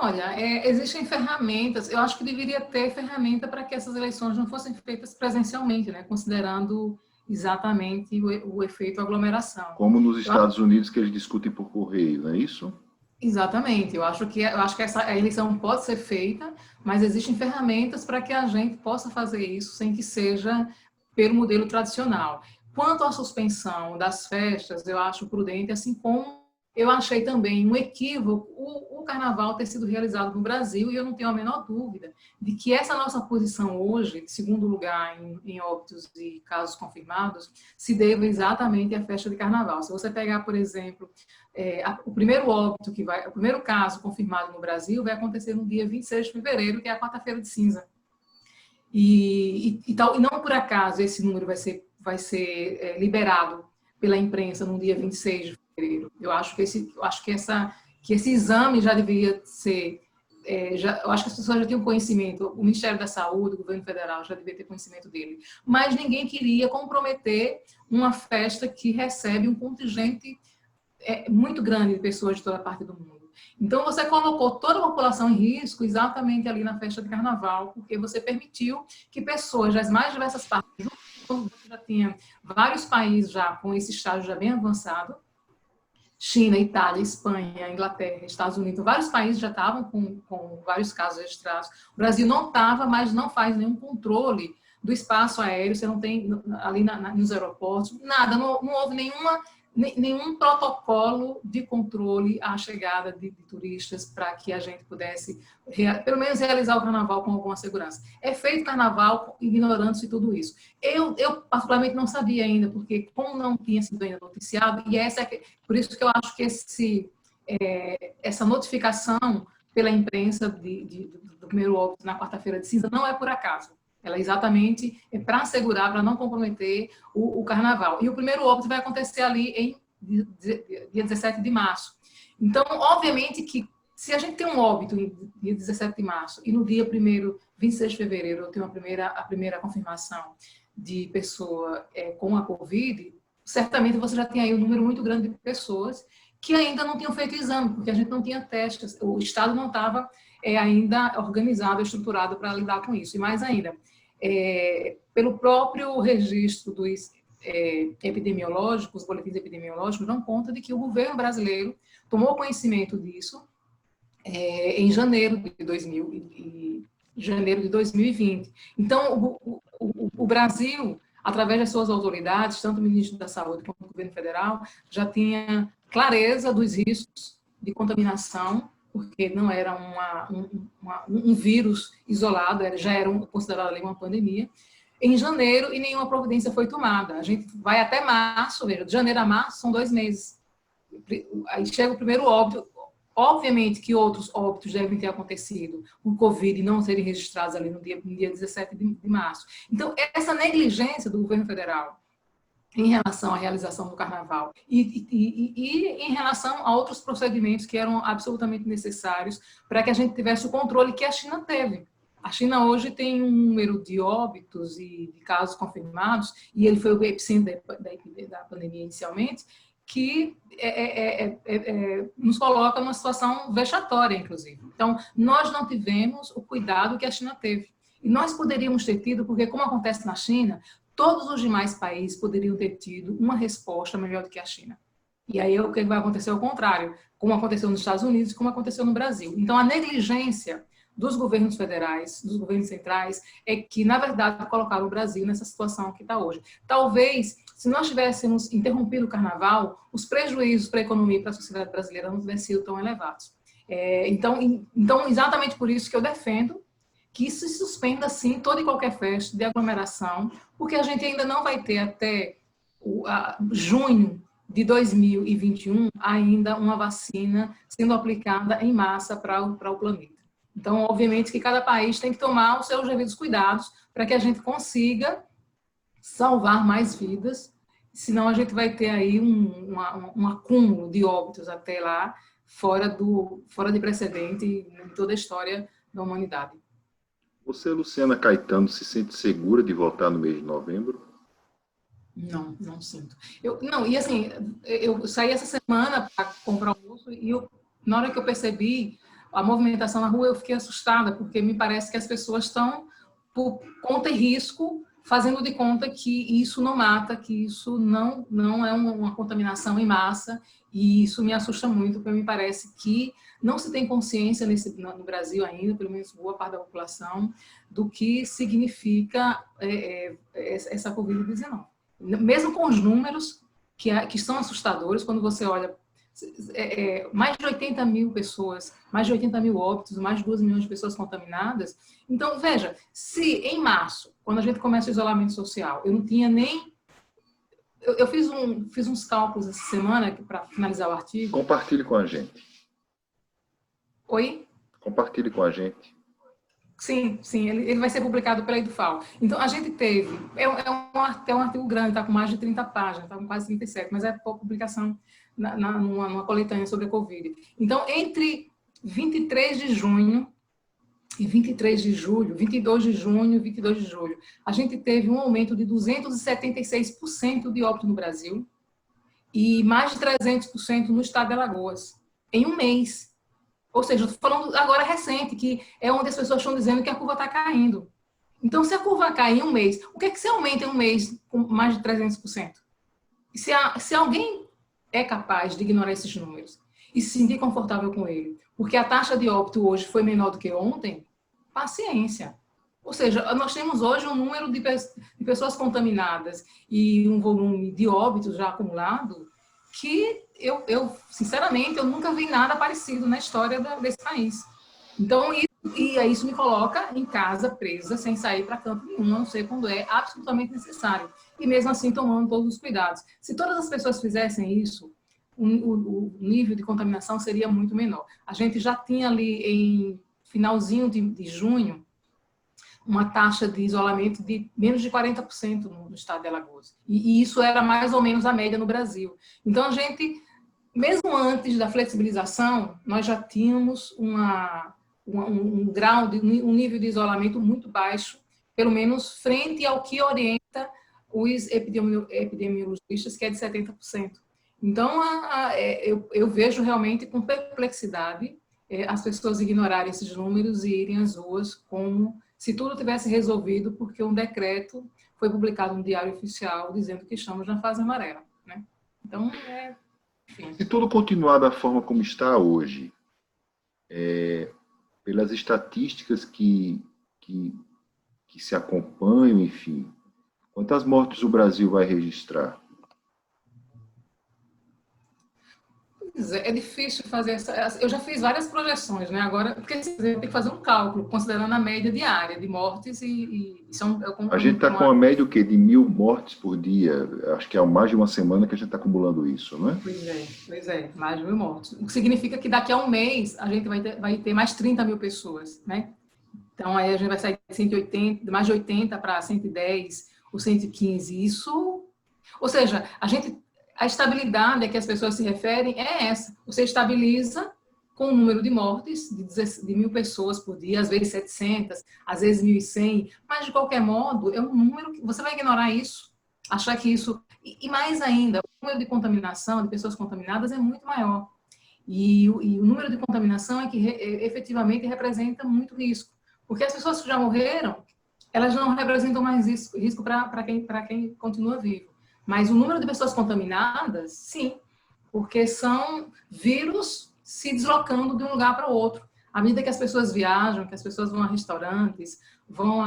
Olha, existem ferramentas, eu acho que deveria ter ferramenta para que essas eleições não fossem feitas presencialmente, né, considerando exatamente o efeito aglomeração. Como nos Estados Unidos, que eles discutem por correio, não é isso? Exatamente, eu acho que a eleição pode ser feita, mas existem ferramentas para que a gente possa fazer isso sem que seja pelo modelo tradicional. Quanto à suspensão das festas, eu acho prudente, assim como eu achei também um equívoco o carnaval ter sido realizado no Brasil, e eu não tenho a menor dúvida de que essa nossa posição hoje, de segundo lugar em óbitos e casos confirmados, se deva exatamente à festa de carnaval. Se você pegar, por exemplo, o primeiro caso confirmado no Brasil vai acontecer no dia 26 de fevereiro, que é a quarta-feira de cinza. E não por acaso esse número vai ser liberado pela imprensa no dia 26 de fevereiro. Eu acho que esse exame já deveria ser eu acho que as pessoas já tinham conhecimento, o Ministério da Saúde, o governo federal já devia ter conhecimento dele, mas ninguém queria comprometer uma festa que recebe um contingente muito grande de pessoas de toda parte do mundo. Então, você colocou toda a população em risco exatamente ali na festa de carnaval, porque você permitiu que pessoas das mais diversas partes, você já tinha vários países já com esse estágio já bem avançado, China, Itália, Espanha, Inglaterra, Estados Unidos, vários países já estavam com vários casos registrados. O Brasil não estava, mas não faz nenhum controle do espaço aéreo, você não tem ali nos aeroportos, nada, não houve nenhum protocolo de controle à chegada de turistas para que a gente pudesse, pelo menos, realizar o carnaval com alguma segurança. É feito carnaval ignorando-se tudo isso. Eu, particularmente, não sabia ainda, porque como não tinha sido ainda noticiado, e por isso que eu acho que essa notificação pela imprensa do primeiro óbito na quarta-feira de cinza não é por acaso. Ela exatamente é para assegurar, para não comprometer o carnaval. E o primeiro óbito vai acontecer ali em dia 17 de março. Então, obviamente que se a gente tem um óbito no dia 17 de março e no dia 1º, 26 de fevereiro, eu tenho a primeira confirmação de pessoa com a Covid, certamente você já tem aí um número muito grande de pessoas que ainda não tinham feito exame, porque a gente não tinha testes, o Estado não estava ainda organizado, estruturado para lidar com isso. E mais ainda, pelo próprio registro dos epidemiológicos, os boletins epidemiológicos dão conta de que o governo brasileiro tomou conhecimento disso em janeiro de 2020. Então, o Brasil, através das suas autoridades, tanto o ministro da Saúde quanto o governo federal, já tinha clareza dos riscos de contaminação, porque não era um vírus isolado, já era considerado ali uma pandemia, em janeiro, e nenhuma providência foi tomada. A gente vai até março, veja, de janeiro a março são 2 meses. Aí chega o primeiro óbito. Obviamente que outros óbitos devem ter acontecido por Covid e não serem registrados ali no dia 17 de março. Então, essa negligência do governo federal em relação à realização do carnaval e em relação a outros procedimentos que eram absolutamente necessários para que a gente tivesse o controle que a China teve. A China hoje tem um número de óbitos e de casos confirmados, e ele foi o epicentro da pandemia inicialmente, que nos coloca numa situação vexatória, inclusive. Então, nós não tivemos o cuidado que a China teve. E nós poderíamos ter tido, porque como acontece na China, todos os demais países poderiam ter tido uma resposta melhor do que a China. E aí o que vai acontecer ao contrário, como aconteceu nos Estados Unidos, como aconteceu no Brasil. Então, a negligência dos governos federais, dos governos centrais, é que, na verdade, colocaram o Brasil nessa situação que está hoje. Talvez, se nós tivéssemos interrompido o carnaval, os prejuízos para a economia e para a sociedade brasileira não tivessem sido tão elevados. Então, exatamente por isso que eu defendo que se suspenda, sim, toda e qualquer festa de aglomeração, porque a gente ainda não vai ter até junho de 2021 ainda uma vacina sendo aplicada em massa para o planeta. Então, obviamente que cada país tem que tomar os seus devidos cuidados para que a gente consiga salvar mais vidas, senão a gente vai ter aí um acúmulo de óbitos até lá, fora de precedente em toda a história da humanidade. Você, Luciana Caetano, se sente segura de voltar no mês de novembro? Não sinto. E assim, eu saí essa semana para comprar almoço e na hora que eu percebi a movimentação na rua, eu fiquei assustada, porque me parece que as pessoas estão, por conta e risco, fazendo de conta que isso não mata, que isso não é uma contaminação em massa, e isso me assusta muito, porque me parece que não se tem consciência no Brasil ainda, pelo menos boa parte da população, do que significa essa Covid-19. Mesmo com os números que são assustadores, quando você olha mais de 80 mil pessoas, mais de 80 mil óbitos, mais de 2 milhões de pessoas contaminadas. Então, veja, se em março, quando a gente começa o isolamento social, eu não tinha nem... Eu fiz uns cálculos essa semana para finalizar o artigo. Compartilhe com a gente. Oi? Compartilhe com a gente. Sim, ele vai ser publicado pela Edufal. Então, a gente teve... É um artigo grande, está com mais de 30 páginas, está com quase 37, mas é publicação numa coletânea sobre a Covid. Então, entre 23 de junho e 23 de julho, 22 de junho, 22 de julho, a gente teve um aumento de 276% de óbito no Brasil e mais de 300% no estado de Alagoas, em um mês. Ou seja, eu estou falando agora recente, que é onde as pessoas estão dizendo que a curva está caindo. Então, se a curva cai em um mês, o que é que se aumenta em um mês com mais de 300%? Se alguém é capaz de ignorar esses números e se sentir confortável com ele, porque a taxa de óbito hoje foi menor do que ontem, paciência. Ou seja, nós temos hoje um número de pessoas contaminadas e um volume de óbitos já acumulado que sinceramente, eu nunca vi nada parecido na história desse país. Então, isso me coloca em casa, presa, sem sair para canto nenhum, não sei quando é absolutamente necessário. E mesmo assim, tomando todos os cuidados. Se todas as pessoas fizessem isso, o nível de contaminação seria muito menor. A gente já tinha ali, em finalzinho de junho, uma taxa de isolamento de menos de 40% no estado de Alagoas. E isso era mais ou menos a média no Brasil. Então, a gente, mesmo antes da flexibilização, nós já tínhamos um grau, um nível de isolamento muito baixo, pelo menos frente ao que orienta os epidemiologistas, que é de 70%. Então, eu vejo realmente com perplexidade as pessoas ignorarem esses números e irem às ruas como se tudo tivesse resolvido, porque um decreto foi publicado no Diário Oficial dizendo que estamos na fase amarela, né? Então, enfim. Se tudo continuar da forma como está hoje, pelas estatísticas que se acompanham, enfim, quantas mortes o Brasil vai registrar? É difícil fazer essa. Eu já fiz várias projeções, né? Agora, porque assim, tem que fazer um cálculo, considerando a média diária de mortes e são. A gente está com uma média o quê? De 1.000 mortes por dia. Acho que é mais de uma semana que a gente está acumulando isso, não é? Pois é, mais de 1.000 mortes. O que significa que daqui a um mês a gente vai ter mais 30 mil pessoas, né? Então aí a gente vai sair de 180, mais de 80 para 110 ou 115. Isso, ou seja, a estabilidade a que as pessoas se referem é essa. Você estabiliza com o número de mortes de 1.000 pessoas por dia, às vezes 700, às vezes 1.100, mas de qualquer modo é um número que você vai ignorar isso, achar que isso... E mais ainda, o número de contaminação, de pessoas contaminadas é muito maior. E o número de contaminação é que efetivamente representa muito risco. Porque as pessoas que já morreram, elas não representam mais risco para quem continua vivo. Mas o número de pessoas contaminadas, sim, porque são vírus se deslocando de um lugar para o outro. À medida que as pessoas viajam, que as pessoas vão a restaurantes, vão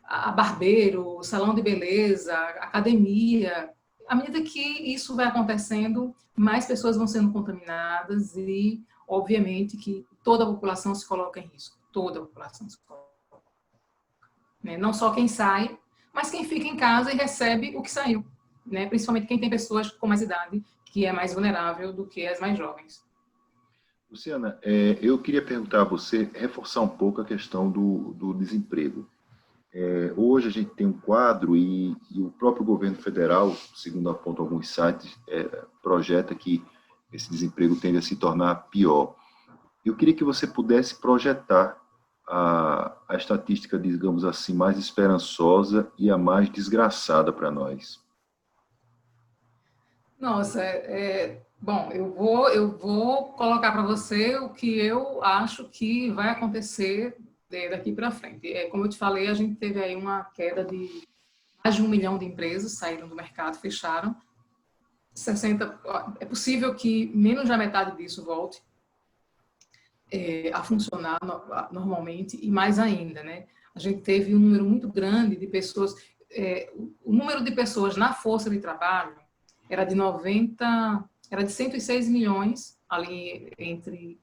a barbeiro, salão de beleza, academia, à medida que isso vai acontecendo, mais pessoas vão sendo contaminadas e, obviamente, que toda a população se coloca em risco. Toda a população se coloca. Não só quem sai, mas quem fica em casa e recebe o que saiu, né? Principalmente quem tem pessoas com mais idade, que é mais vulnerável do que as mais jovens. Luciana, eu queria perguntar a você, reforçar um pouco a questão do desemprego. Hoje a gente tem um quadro e o próprio governo federal, segundo apontam alguns sites, projeta que esse desemprego tende a se tornar pior. Eu queria que você pudesse projetar a estatística, digamos assim, mais esperançosa e a mais desgraçada para nós. Nossa, bom, eu vou colocar para você o que eu acho que vai acontecer daqui para frente. Como eu te falei, a gente teve aí uma queda de mais de 1 milhão de empresas saíram do mercado, fecharam. É possível que menos da metade disso volte a funcionar normalmente e mais ainda, né? A gente teve um número muito grande de pessoas, o número de pessoas na força de trabalho era era de 106 milhões ali entre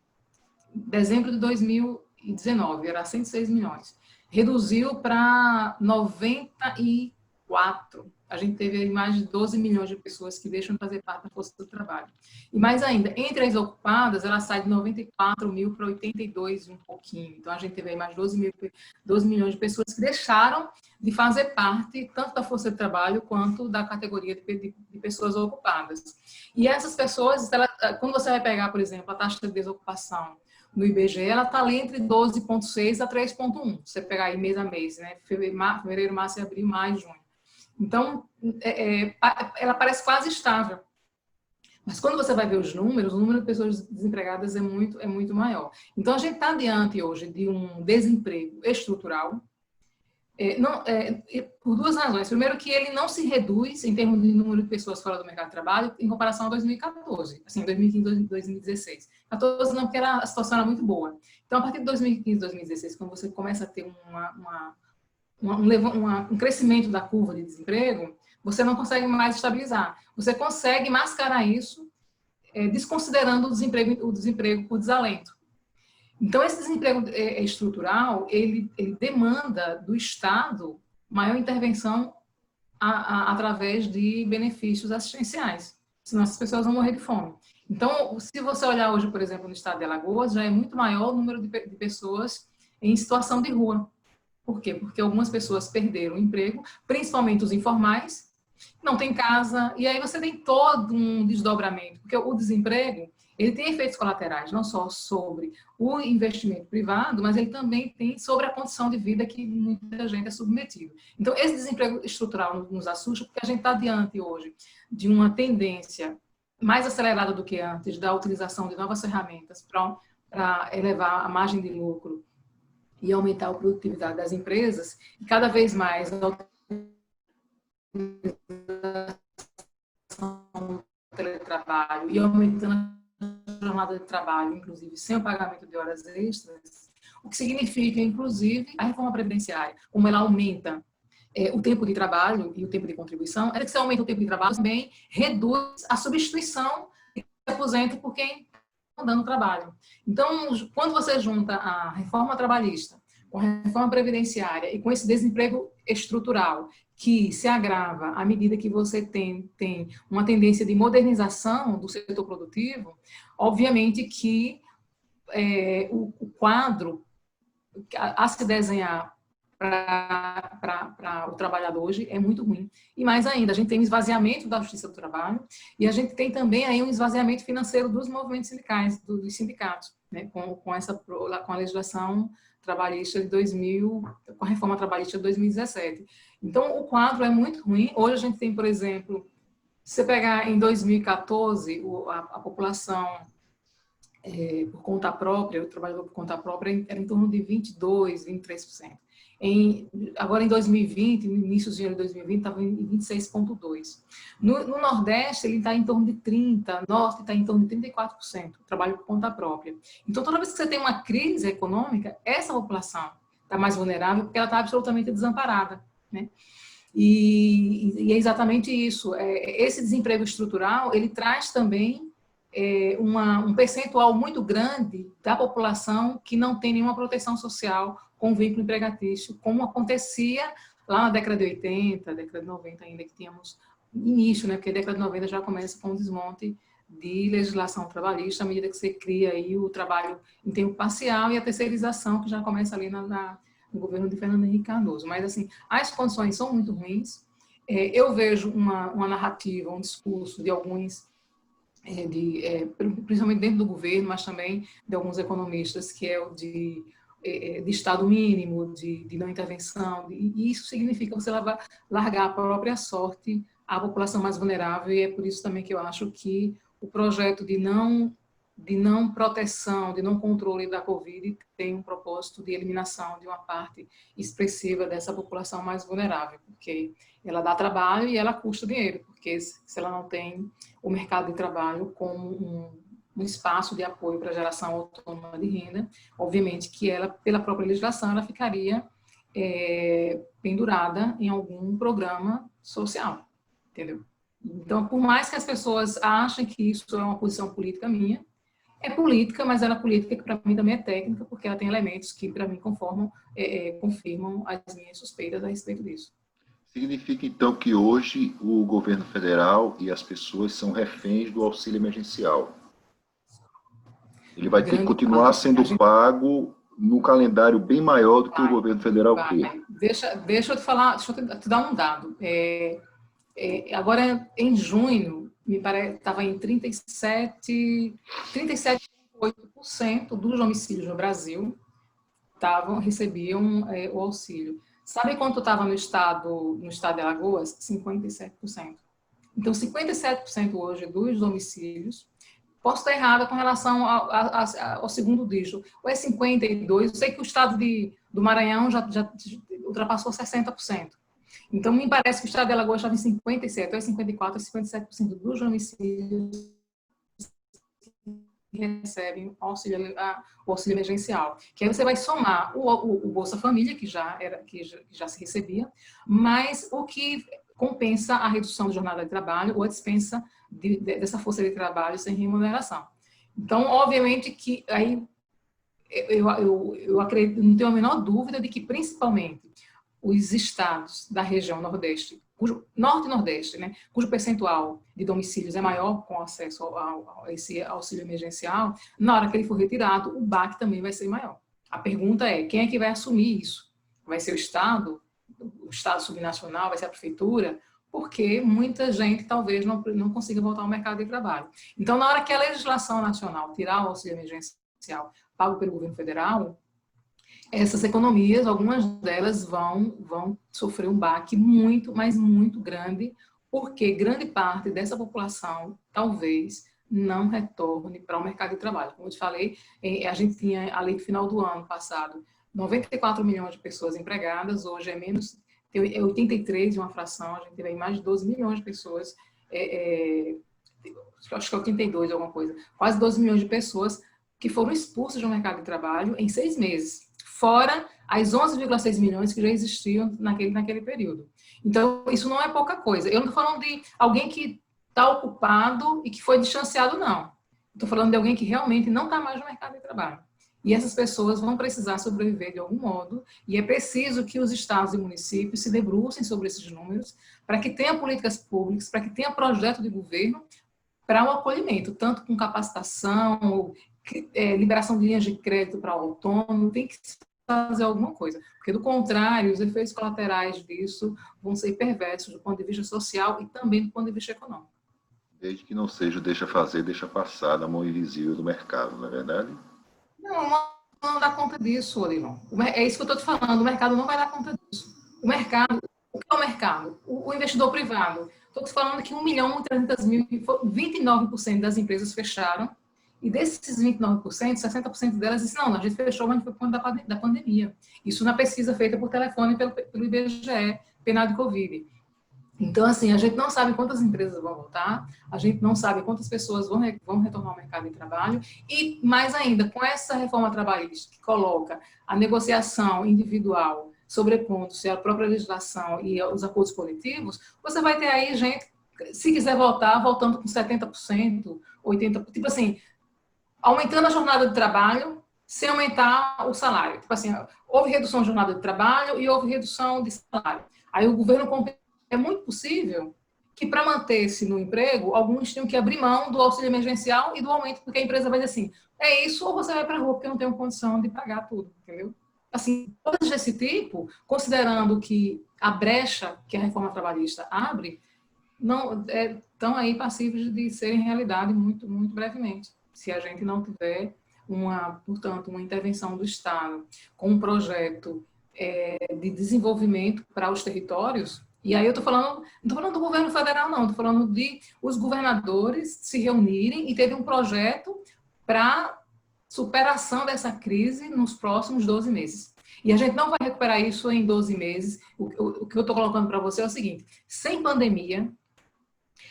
dezembro de 2019, era 106 milhões. Reduziu para 94. A gente teve aí mais de 12 milhões de pessoas que deixam de fazer parte da força do trabalho. E mais ainda, entre as ocupadas, ela sai de 94 mil para 82 e um pouquinho. Então, a gente teve aí mais de 12 milhões de pessoas que deixaram de fazer parte tanto da força de trabalho quanto da categoria de pessoas ocupadas. E essas pessoas, quando você vai pegar, por exemplo, a taxa de desocupação no IBGE, ela está ali entre 12,6 a 3,1. Você pegar aí mês a mês, né? Fevereiro, março, abril, maio, junho. Então, ela parece quase estável. Mas quando você vai ver os números, o número de pessoas desempregadas é muito maior. Então, a gente está diante hoje de um desemprego estrutural, por duas razões. Primeiro, que ele não se reduz em termos de número de pessoas fora do mercado de trabalho em comparação a 2014, assim, 2015 2016. 2014 não, porque a situação era muito boa. Então, a partir de 2015 2016, quando você começa a ter um crescimento da curva de desemprego, você não consegue mais estabilizar. Você consegue mascarar isso desconsiderando o desemprego por desalento. Então, esse desemprego estrutural, ele demanda do Estado maior intervenção através de benefícios assistenciais, senão as pessoas vão morrer de fome. Então, se você olhar hoje, por exemplo, no estado de Alagoas, já é muito maior o número de pessoas em situação de rua. Por quê? Porque algumas pessoas perderam o emprego, principalmente os informais, não tem casa, e aí você tem todo um desdobramento, porque o desemprego, ele tem efeitos colaterais, não só sobre o investimento privado, mas ele também tem sobre a condição de vida que muita gente é submetida. Então, esse desemprego estrutural nos assusta, porque a gente está diante hoje de uma tendência mais acelerada do que antes, da utilização de novas ferramentas para elevar a margem de lucro e aumentar a produtividade das empresas, e cada vez mais a teletrabalho e aumentando a jornada de trabalho, inclusive sem o pagamento de horas extras, o que significa, inclusive, a reforma previdenciária, como ela aumenta o tempo de trabalho e o tempo de contribuição, é que se aumenta o tempo de trabalho, também reduz a substituição de aposento por quem está dando trabalho. Então, quando você junta a reforma trabalhista com a reforma previdenciária e com esse desemprego estrutural, que se agrava à medida que você tem uma tendência de modernização do setor produtivo, obviamente que o quadro a se desenhar para o trabalhador hoje é muito ruim. E mais ainda, a gente tem um esvaziamento da justiça do trabalho e a gente tem também aí um esvaziamento financeiro dos movimentos sindicais, dos sindicatos, né, com a legislação trabalhista de 2000, com a reforma trabalhista de 2017. Então, o quadro é muito ruim. Hoje a gente tem, por exemplo, se você pegar em 2014, a população por conta própria, o trabalhador por conta própria era em torno de 22%, 23%. Agora, em 2020, no início de 2020, estava em 26,2%. No Nordeste, ele está em torno de 30%, no Norte está em torno de 34%, trabalho por conta própria. Então, toda vez que você tem uma crise econômica, essa população está mais vulnerável porque ela está absolutamente desamparada, né? E é exatamente isso. Esse desemprego estrutural, ele traz também um percentual muito grande da população que não tem nenhuma proteção social com vínculo empregatício, como acontecia lá na década de 80, década de 90 ainda, que tínhamos início, né? Porque a década de 90 já começa com o desmonte de legislação trabalhista, à medida que você cria aí o trabalho em tempo parcial e a terceirização, que já começa ali no governo de Fernando Henrique Cardoso. Mas, assim, as condições são muito ruins. Eu vejo uma narrativa, um discurso de alguns principalmente dentro do governo, mas também de alguns economistas, que é o de Estado mínimo, de não intervenção, e isso significa você largar a própria sorte à população mais vulnerável, e é por isso também que eu acho que o projeto de não proteção, de não controle da Covid tem um propósito de eliminação de uma parte expressiva dessa população mais vulnerável, porque ela dá trabalho e ela custa dinheiro, porque se ela não tem o mercado de trabalho como um espaço de apoio para a geração autônoma de renda, obviamente que ela, pela própria legislação, ela ficaria pendurada em algum programa social, entendeu? Então, por mais que as pessoas achem que isso é uma posição política minha, é política, mas ela é política que para mim também é técnica, porque ela tem elementos que para mim confirmam as minhas suspeitas a respeito disso. Significa, então, que hoje o governo federal e as pessoas são reféns do auxílio emergencial. Ele vai ter que continuar sendo pago num calendário bem maior do que o governo federal quer. Deixa eu te falar, deixa eu te dar um dado. Agora, em junho, me parece, estava em 37,8%. 25% dos domicílios no Brasil recebiam o auxílio. Sabe quanto estava no estado de Alagoas? 57%. Então, 57% hoje dos domicílios. Posso estar errada com relação ao segundo dígito. Ou é 52%, eu sei que o estado do Maranhão já ultrapassou 60%. Então, me parece que o estado de Alagoas estava em 57%, ou é 54%, ou 57% dos domicílios recebem o auxílio emergencial. Que aí você vai somar o Bolsa Família, que já se recebia, mas o que compensa a redução de jornada de trabalho ou a dispensa dessa força de trabalho sem remuneração. Então, obviamente que aí eu acredito, não tenho a menor dúvida de que, principalmente, os estados da região Nordeste, Norte e Nordeste, né, cujo percentual de domicílios é maior com acesso a esse auxílio emergencial, na hora que ele for retirado, o baque também vai ser maior. A pergunta é, quem é que vai assumir isso? Vai ser o Estado subnacional, vai ser a prefeitura? Porque muita gente talvez não consiga voltar ao mercado de trabalho. Então, na hora que a legislação nacional tirar o auxílio emergencial pago pelo governo federal, essas economias, algumas delas vão sofrer um baque muito, mas muito grande, porque grande parte dessa população talvez não retorne para o mercado de trabalho. Como eu te falei, a gente tinha ali no final do ano passado 94 milhões de pessoas empregadas, hoje é menos, é 83 de uma fração, a gente teve mais de 12 milhões de pessoas, acho que é 82 alguma coisa, quase 12 milhões de pessoas que foram expulsas do mercado de trabalho em 6 meses, fora as 11,6 milhões que já existiam naquele período. Então, isso não é pouca coisa. Eu não estou falando de alguém que está ocupado e que foi distanciado, não. Estou falando de alguém que realmente não está mais no mercado de trabalho. E essas pessoas vão precisar sobreviver de algum modo, e é preciso que os estados e municípios se debrucem sobre esses números, para que tenha políticas públicas, para que tenha projeto de governo para o acolhimento, tanto com capacitação, liberação de linhas de crédito para o autônomo, tem que fazer alguma coisa, porque do contrário, os efeitos colaterais disso vão ser perversos do ponto de vista social e também do ponto de vista econômico. Desde que não seja deixa fazer, deixa passar da mão invisível do mercado, não é verdade? Não dá conta disso, Odilon. É isso que eu estou te falando, o mercado não vai dar conta disso. O mercado, o que é o mercado? O investidor privado. Estou te falando que 1.300.000, 29% das empresas fecharam, e desses 29%, 60% delas disseram, não, a gente fechou, mas foi por conta da pandemia. Isso na pesquisa feita por telefone pelo IBGE, penal de Covid. Então, assim, a gente não sabe quantas empresas vão voltar, a gente não sabe quantas pessoas vão retornar ao mercado de trabalho, e mais ainda, com essa reforma trabalhista que coloca a negociação individual sobrepondo-se à própria legislação e aos acordos coletivos, você vai ter aí gente, se quiser voltar, voltando com 70%, 80%, tipo assim, aumentando a jornada de trabalho sem aumentar o salário. Tipo assim, houve redução de jornada de trabalho e houve redução de salário. Aí o governo é muito possível que, para manter-se no emprego, alguns tenham que abrir mão do auxílio emergencial e do aumento, porque a empresa vai dizer assim, é isso ou você vai para a rua porque eu não tenho condição de pagar tudo, entendeu? Assim, coisas desse tipo, considerando que a brecha que a reforma trabalhista abre, não estão aí passíveis de serem realidade muito, muito brevemente, se a gente não tiver portanto, uma intervenção do Estado com um projeto de desenvolvimento para os territórios. E aí eu não estou falando do governo federal, não, estou falando de os governadores se reunirem e ter um projeto para superação dessa crise nos próximos 12 meses. E a gente não vai recuperar isso em 12 meses. O que eu estou colocando para você é o seguinte, sem pandemia,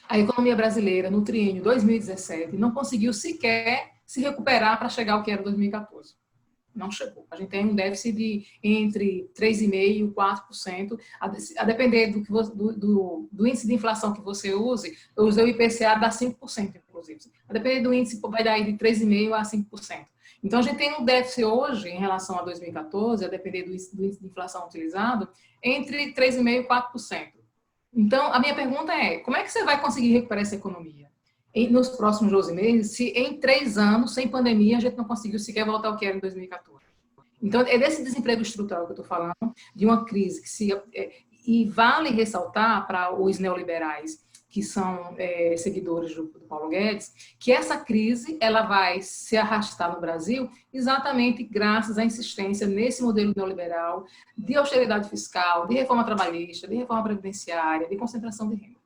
a economia brasileira, no triênio 2017, não conseguiu sequer se recuperar para chegar ao que era 2014. Não chegou. A gente tem um déficit de entre 3,5% e 4%, a depender do índice de inflação que você use. Eu usei o IPCA, dá 5%, inclusive. A depender do índice, vai dar de 3,5% a 5%. Então, a gente tem um déficit hoje, em relação a 2014, a depender do índice de inflação utilizado, entre 3,5% e 4%. Então, a minha pergunta é, como é que você vai conseguir recuperar essa economia nos próximos 12 meses, se em 3 anos, sem pandemia, a gente não conseguiu sequer voltar ao que era em 2014? Então, é desse desemprego estrutural que eu estou falando, de uma crise que e vale ressaltar para os neoliberais que são seguidores do Paulo Guedes, que essa crise ela vai se arrastar no Brasil exatamente graças à insistência nesse modelo neoliberal de austeridade fiscal, de reforma trabalhista, de reforma previdenciária, de concentração de renda.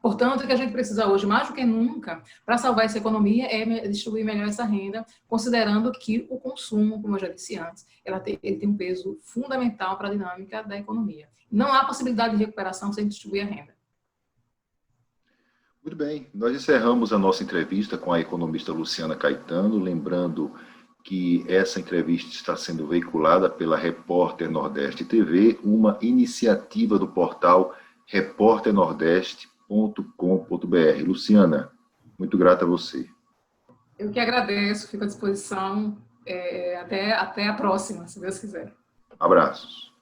Portanto, o que a gente precisa hoje, mais do que nunca, para salvar essa economia, é distribuir melhor essa renda, considerando que o consumo, como eu já disse antes, ele tem um peso fundamental para a dinâmica da economia. Não há possibilidade de recuperação sem distribuir a renda. Muito bem, nós encerramos a nossa entrevista com a economista Luciana Caetano, lembrando que essa entrevista está sendo veiculada pela Repórter Nordeste TV, uma iniciativa do portal repórternordeste.com.br. Luciana, muito grata a você. Eu que agradeço, fico à disposição. Até a próxima, se Deus quiser. Abraços.